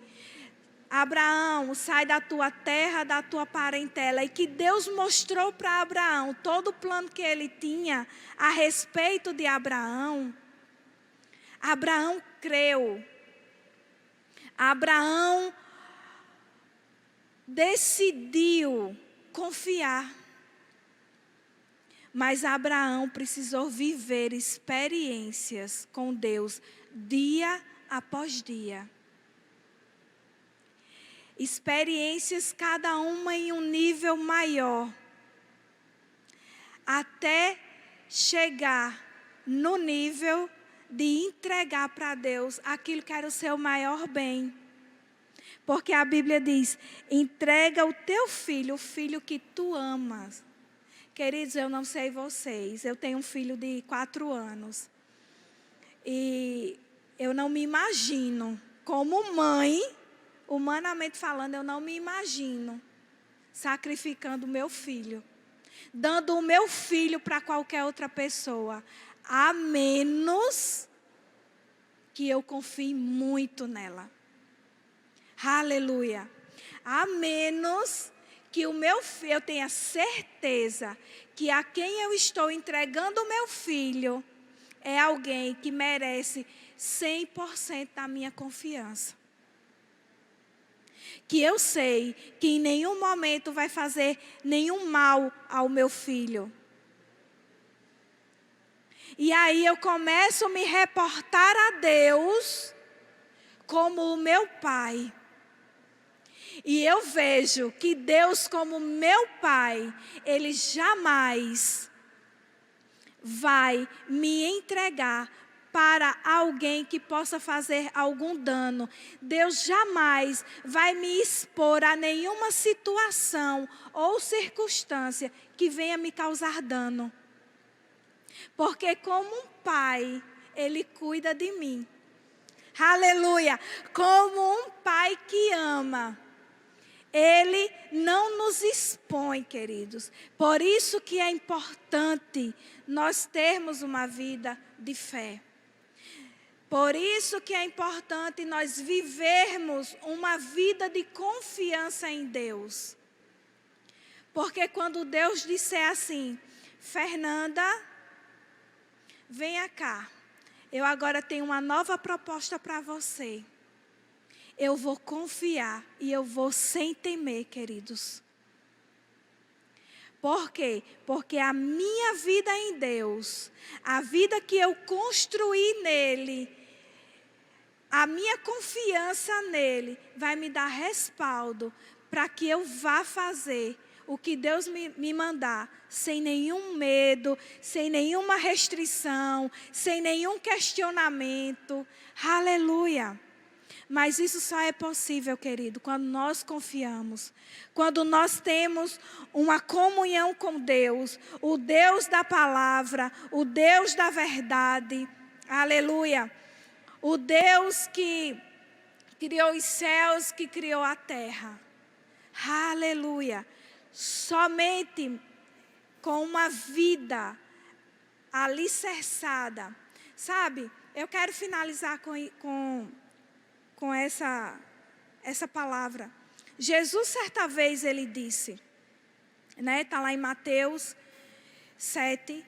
Abraão, sai da tua terra, da tua parentela, e que Deus mostrou para Abraão todo o plano que ele tinha a respeito de Abraão. Abraão creu. Abraão decidiu confiar. Mas Abraão precisou viver experiências com Deus dia após dia. Experiências, cada uma em um nível maior. Até chegar no nível de entregar para Deus aquilo que era o seu maior bem. Porque a Bíblia diz, entrega o teu filho, o filho que tu amas. Queridos, eu não sei vocês, eu tenho um filho de 4 anos. E eu não me imagino, como mãe, humanamente falando, eu não me imagino sacrificando o meu filho. Dando o meu filho para qualquer outra pessoa. A menos que eu confie muito nela. Aleluia. A menos que o meu filho, eu tenha certeza que a quem eu estou entregando o meu filho é alguém que merece 100% da minha confiança. Que eu sei que em nenhum momento vai fazer nenhum mal ao meu filho. E aí eu começo a me reportar a Deus como o meu pai. E eu vejo que Deus, como meu pai, Ele jamais vai me entregar para alguém que possa fazer algum dano. Deus jamais vai me expor a nenhuma situação ou circunstância que venha me causar dano. Porque como um pai, Ele cuida de mim. Aleluia! Como um pai que ama, Ele não nos expõe, queridos. Por isso que é importante nós termos uma vida de fé. Por isso que é importante nós vivermos uma vida de confiança em Deus. Porque quando Deus disser assim, Fernanda, venha cá, eu agora tenho uma nova proposta para você. Eu vou confiar e eu vou sem temer, queridos. Por quê? Porque a minha vida em Deus, a vida que eu construí nele, a minha confiança nele vai me dar respaldo para que eu vá fazer o que Deus me mandar, sem nenhum medo, sem nenhuma restrição, sem nenhum questionamento. Aleluia! Mas isso só é possível, querido, quando nós confiamos. Quando nós temos uma comunhão com Deus, o Deus da palavra, o Deus da verdade. Aleluia! O Deus que criou os céus, que criou a terra. Aleluia! Somente com uma vida alicerçada. Sabe, eu quero finalizar com essa palavra. Jesus, certa vez, ele disse, né? Está lá em Mateus 7,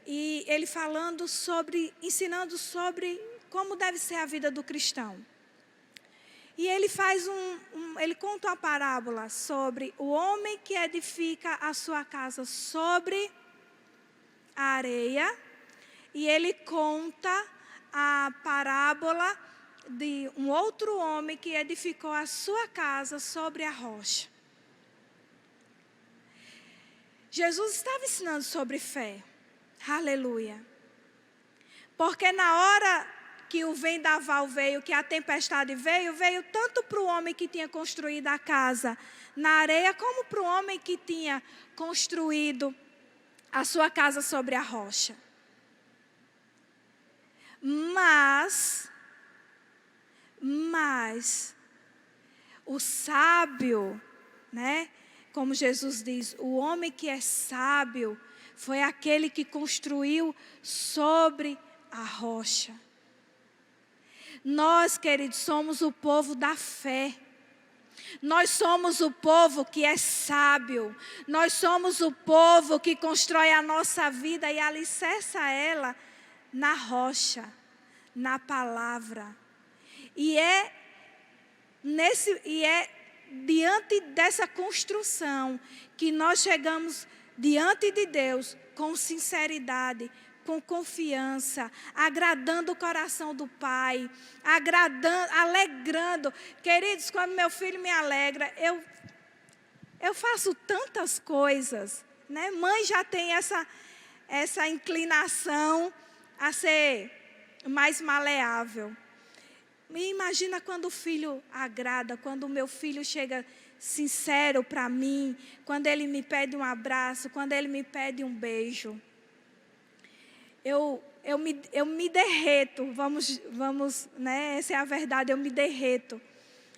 e ele falando sobre, ensinando sobre como deve ser a vida do cristão. E ele faz ele conta uma parábola sobre o homem que edifica a sua casa sobre a areia, e ele conta a parábola de um outro homem que edificou a sua casa sobre a rocha. Jesus estava ensinando sobre fé. Aleluia. Porque na hora que o vendaval veio, que a tempestade veio tanto para o homem que tinha construído a casa na areia, como para o homem que tinha construído a sua casa sobre a rocha. Mas o sábio, né? Como Jesus diz, o homem que é sábio foi aquele que construiu sobre a rocha. Nós, queridos, somos o povo da fé. Nós somos o povo que é sábio. Nós somos o povo que constrói a nossa vida e alicerça ela na rocha, na palavra. E é diante dessa construção que nós chegamos diante de Deus com sinceridade, com confiança, agradando o coração do Pai, alegrando. Queridos, quando meu filho me alegra, eu faço tantas coisas, né? Mãe já tem essa inclinação a ser mais maleável. Me imagina quando o filho agrada, quando o meu filho chega sincero para mim, quando ele me pede um abraço, quando ele me pede um beijo. Eu me derreto, vamos, né? Essa é a verdade, eu me derreto.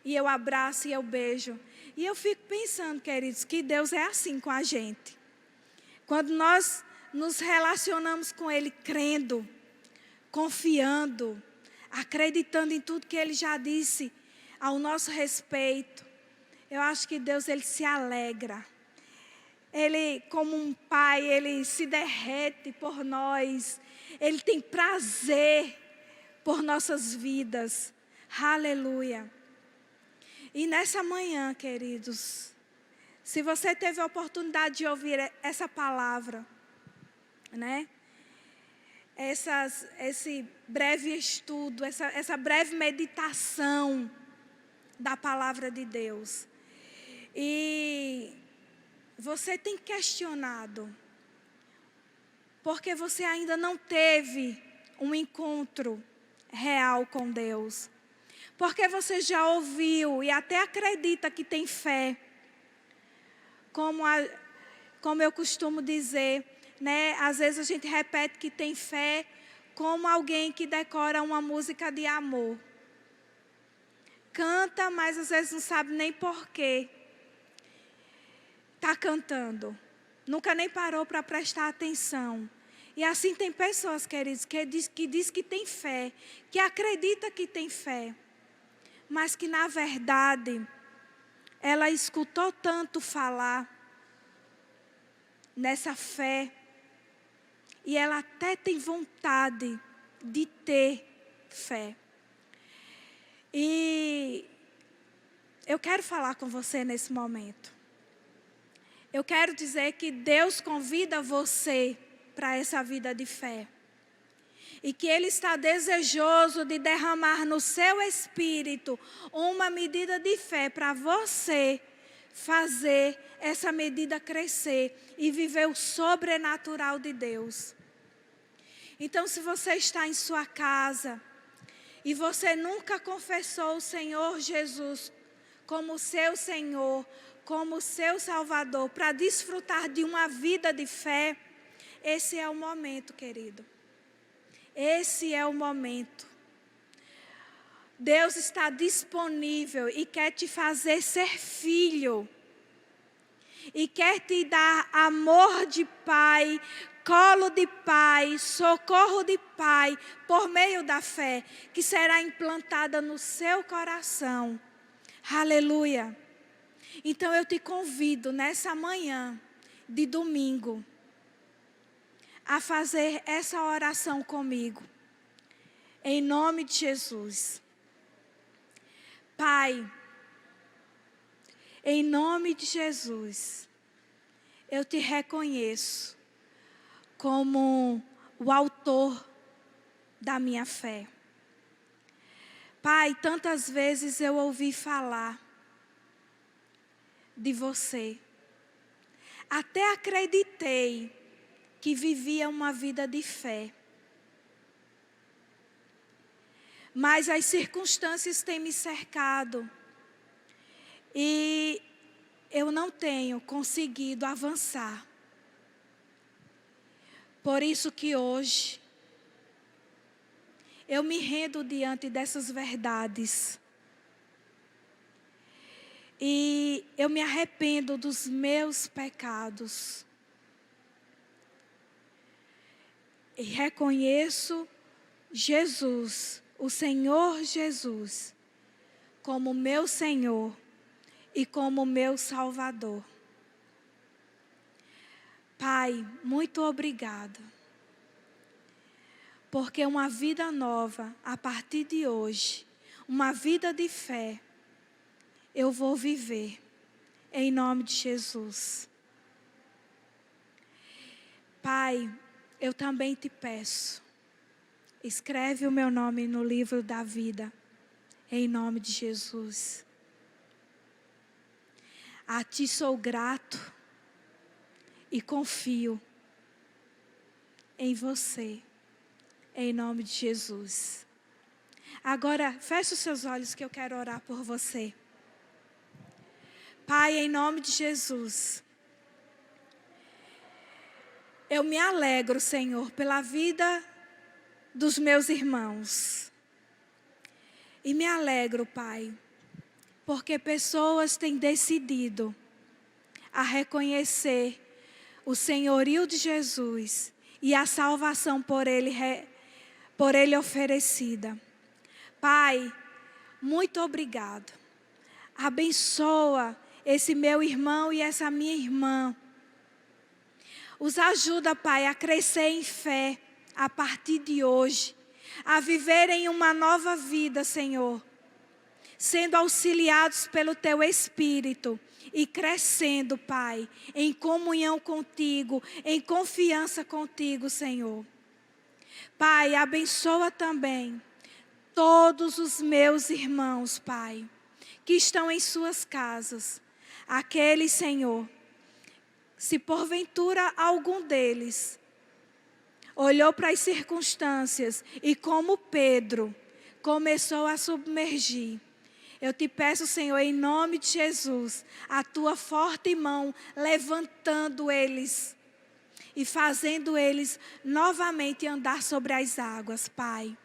E eu abraço e eu beijo. E eu fico pensando, queridos, que Deus é assim com a gente. Quando nós nos relacionamos com Ele crendo, confiando, acreditando em tudo que Ele já disse ao nosso respeito, eu acho que Deus, Ele se alegra. Ele, como um pai, Ele se derrete por nós. Ele tem prazer por nossas vidas. Aleluia. E nessa manhã, queridos, se você teve a oportunidade de ouvir essa palavra, né? Esse breve estudo, essa breve meditação da palavra de Deus. E você tem questionado, porque você ainda não teve um encontro real com Deus. Porque você já ouviu e até acredita que tem fé. Como eu costumo dizer, né? Às vezes a gente repete que tem fé como alguém que decora uma música de amor. Canta, mas às vezes não sabe nem porquê está cantando. Nunca nem parou para prestar atenção. E assim tem pessoas, queridos, que diz que tem fé, que acredita que tem fé, mas que na verdade ela escutou tanto falar nessa fé, e ela até tem vontade de ter fé. E eu quero falar com você nesse momento. Eu quero dizer que Deus convida você para essa vida de fé. E que Ele está desejoso de derramar no seu espírito uma medida de fé para você fazer essa medida crescer e viver o sobrenatural de Deus. Então, se você está em sua casa e você nunca confessou o Senhor Jesus como seu Senhor, como seu Salvador, para desfrutar de uma vida de fé, esse é o momento, querido. Esse é o momento. Deus está disponível e quer te fazer ser filho. E quer te dar amor de pai, colo de pai, socorro de pai, por meio da fé, que será implantada no seu coração. Aleluia. Então eu te convido nessa manhã de domingo a fazer essa oração comigo. Em nome de Jesus. Pai, em nome de Jesus, eu te reconheço como o autor da minha fé. Pai, tantas vezes eu ouvi falar de você. Até acreditei que vivia uma vida de fé. Mas as circunstâncias têm me cercado e eu não tenho conseguido avançar. Por isso que hoje eu me rendo diante dessas verdades. E eu me arrependo dos meus pecados. E reconheço Jesus, o Senhor Jesus, como meu Senhor e como meu Salvador. Pai, muito obrigado. Porque uma vida nova, a partir de hoje, uma vida de fé, eu vou viver, em nome de Jesus. Pai, eu também te peço, escreve o meu nome no livro da vida, em nome de Jesus. A ti sou grato e confio em você, em nome de Jesus. Agora, feche os seus olhos que eu quero orar por você. Pai, em nome de Jesus, eu me alegro, Senhor, pela vida dos meus irmãos. E me alegro, Pai, porque pessoas têm decidido a reconhecer o senhorio de Jesus e a salvação por Ele oferecida. Pai, muito obrigado. Abençoa esse meu irmão e essa minha irmã. Os ajuda, Pai, a crescer em fé a partir de hoje, a viverem uma nova vida, Senhor, sendo auxiliados pelo Teu Espírito e crescendo, Pai, em comunhão contigo, em confiança contigo, Senhor. Pai, abençoa também todos os meus irmãos, Pai, que estão em suas casas. Aqueles, Senhor, se porventura algum deles olhou para as circunstâncias e como Pedro começou a submergir, eu te peço, Senhor, em nome de Jesus, a tua forte mão levantando eles e fazendo eles novamente andar sobre as águas, Pai.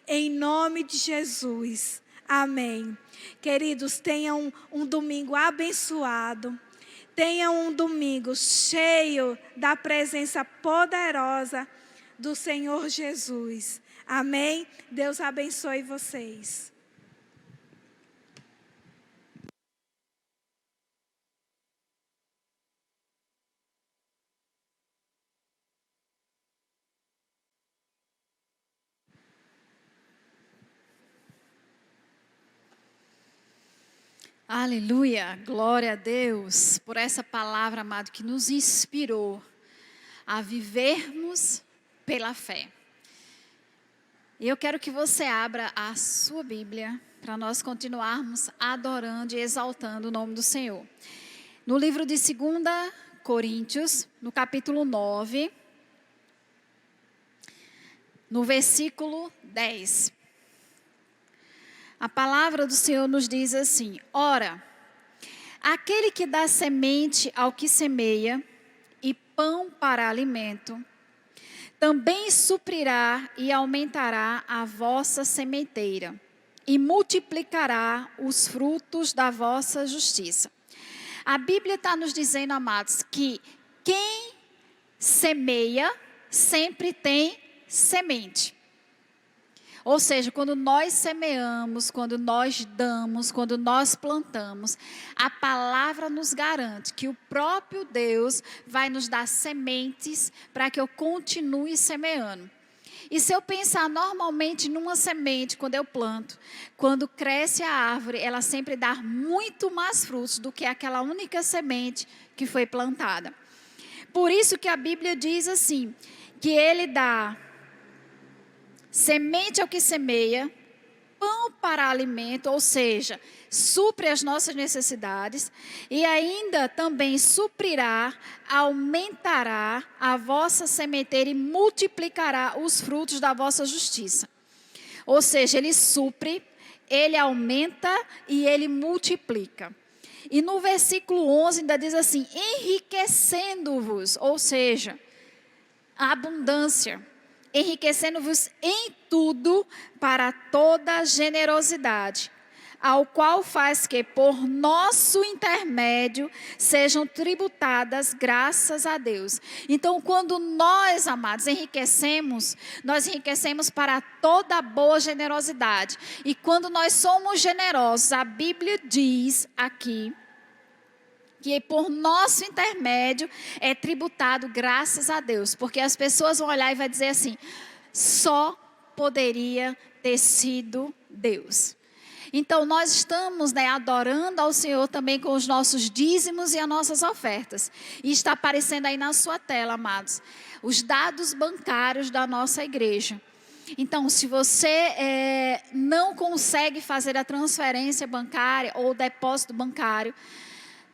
Em nome de Jesus. Amém. Queridos, tenham um domingo abençoado. Tenham um domingo cheio da presença poderosa do Senhor Jesus. Amém? Deus abençoe vocês. Aleluia, glória a Deus por essa palavra, amado, que nos inspirou a vivermos pela fé. E eu quero que você abra a sua Bíblia para nós continuarmos adorando e exaltando o nome do Senhor. No livro de 2 Coríntios, no capítulo 9, no versículo 10. A palavra do Senhor nos diz assim: ora, aquele que dá semente ao que semeia e pão para alimento, também suprirá e aumentará a vossa sementeira e multiplicará os frutos da vossa justiça. A Bíblia está nos dizendo, amados, que quem semeia sempre tem semente. Ou seja, quando nós semeamos, quando nós damos, quando nós plantamos, a palavra nos garante que o próprio Deus vai nos dar sementes para que eu continue semeando. E se eu pensar normalmente numa semente, quando eu planto, quando cresce a árvore, ela sempre dá muito mais frutos do que aquela única semente que foi plantada. Por isso que a Bíblia diz assim, que Ele dá semente ao que semeia, pão para alimento, ou seja, supre as nossas necessidades, e ainda também suprirá, aumentará a vossa sementeira e multiplicará os frutos da vossa justiça. Ou seja, Ele supre, Ele aumenta e Ele multiplica. E no versículo 11 ainda diz assim, enriquecendo-vos, ou seja, a abundância, enriquecendo-vos em tudo para toda generosidade, ao qual faz que por nosso intermédio sejam tributadas graças a Deus. Então, quando nós, amados, enriquecemos, nós enriquecemos para toda boa generosidade. E quando nós somos generosos, a Bíblia diz aqui, que por nosso intermédio é tributado graças a Deus. Porque as pessoas vão olhar e vão dizer assim, só poderia ter sido Deus. Então nós estamos adorando ao Senhor também com os nossos dízimos e as nossas ofertas. E está aparecendo aí na sua tela, amados, os dados bancários da nossa igreja. Então, se você não consegue fazer a transferência bancária ou o depósito bancário,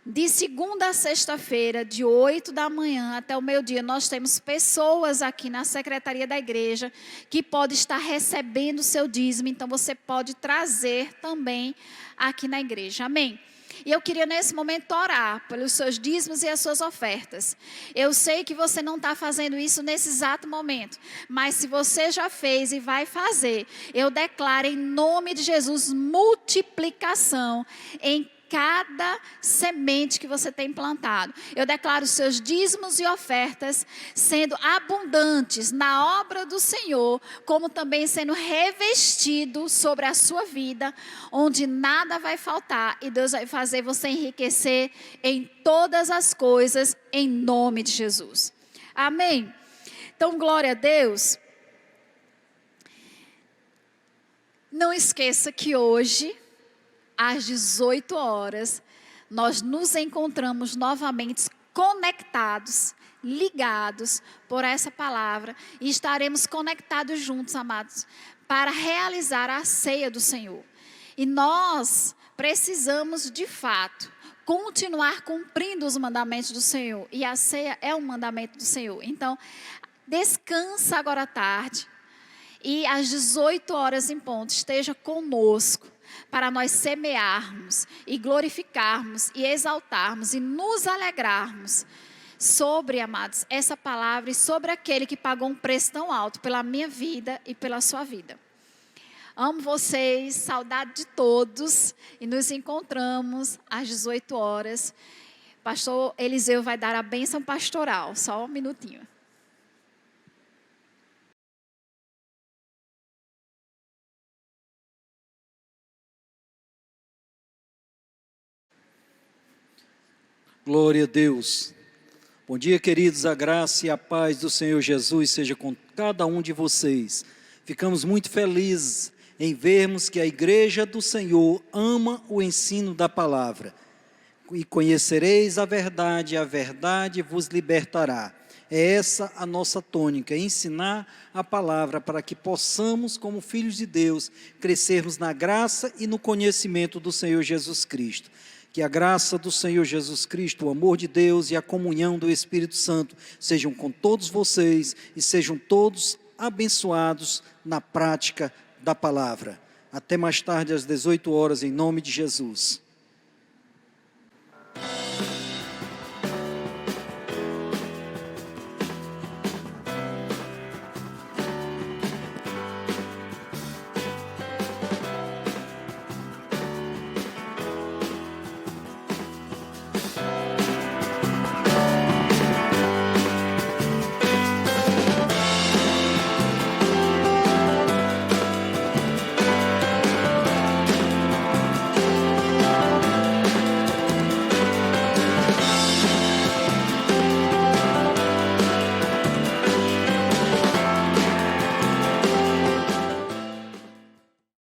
de segunda a sexta-feira, de 8 da manhã até o meio-dia, nós temos pessoas aqui na secretaria da igreja que podem estar recebendo o seu dízimo. Então, você pode trazer também aqui na igreja. Amém? E eu queria nesse momento orar pelos seus dízimos e as suas ofertas. Eu sei que você não está fazendo isso nesse exato momento, mas se você já fez e vai fazer, eu declaro em nome de Jesus multiplicação em cada semente que você tem plantado. Eu declaro os seus dízimos e ofertas sendo abundantes na obra do Senhor, como também sendo revestido sobre a sua vida, onde nada vai faltar e Deus vai fazer você enriquecer em todas as coisas, em nome de Jesus. Amém? Então, glória a Deus. Não esqueça que hoje, às 18 horas, nós nos encontramos novamente conectados, ligados por essa palavra. E estaremos conectados juntos, amados, para realizar a ceia do Senhor. E nós precisamos, de fato, continuar cumprindo os mandamentos do Senhor. E a ceia é um mandamento do Senhor. Então, descansa agora à tarde. E às 18 horas em ponto, esteja conosco, para nós semearmos e glorificarmos e exaltarmos e nos alegrarmos sobre, amados, essa palavra e sobre aquele que pagou um preço tão alto pela minha vida e pela sua vida. Amo vocês, saudade de todos e nos encontramos às 18 horas. Pastor Eliseu vai dar a bênção pastoral, só um minutinho. Glória a Deus. Bom dia, queridos, a graça e a paz do Senhor Jesus seja com cada um de vocês. Ficamos muito felizes em vermos que a igreja do Senhor ama o ensino da palavra. E conhecereis a verdade vos libertará. É essa a nossa tônica, ensinar a palavra para que possamos, como filhos de Deus, crescermos na graça e no conhecimento do Senhor Jesus Cristo. Que a graça do Senhor Jesus Cristo, o amor de Deus e a comunhão do Espírito Santo sejam com todos vocês e sejam todos abençoados na prática da palavra. Até mais tarde às 18 horas, em nome de Jesus.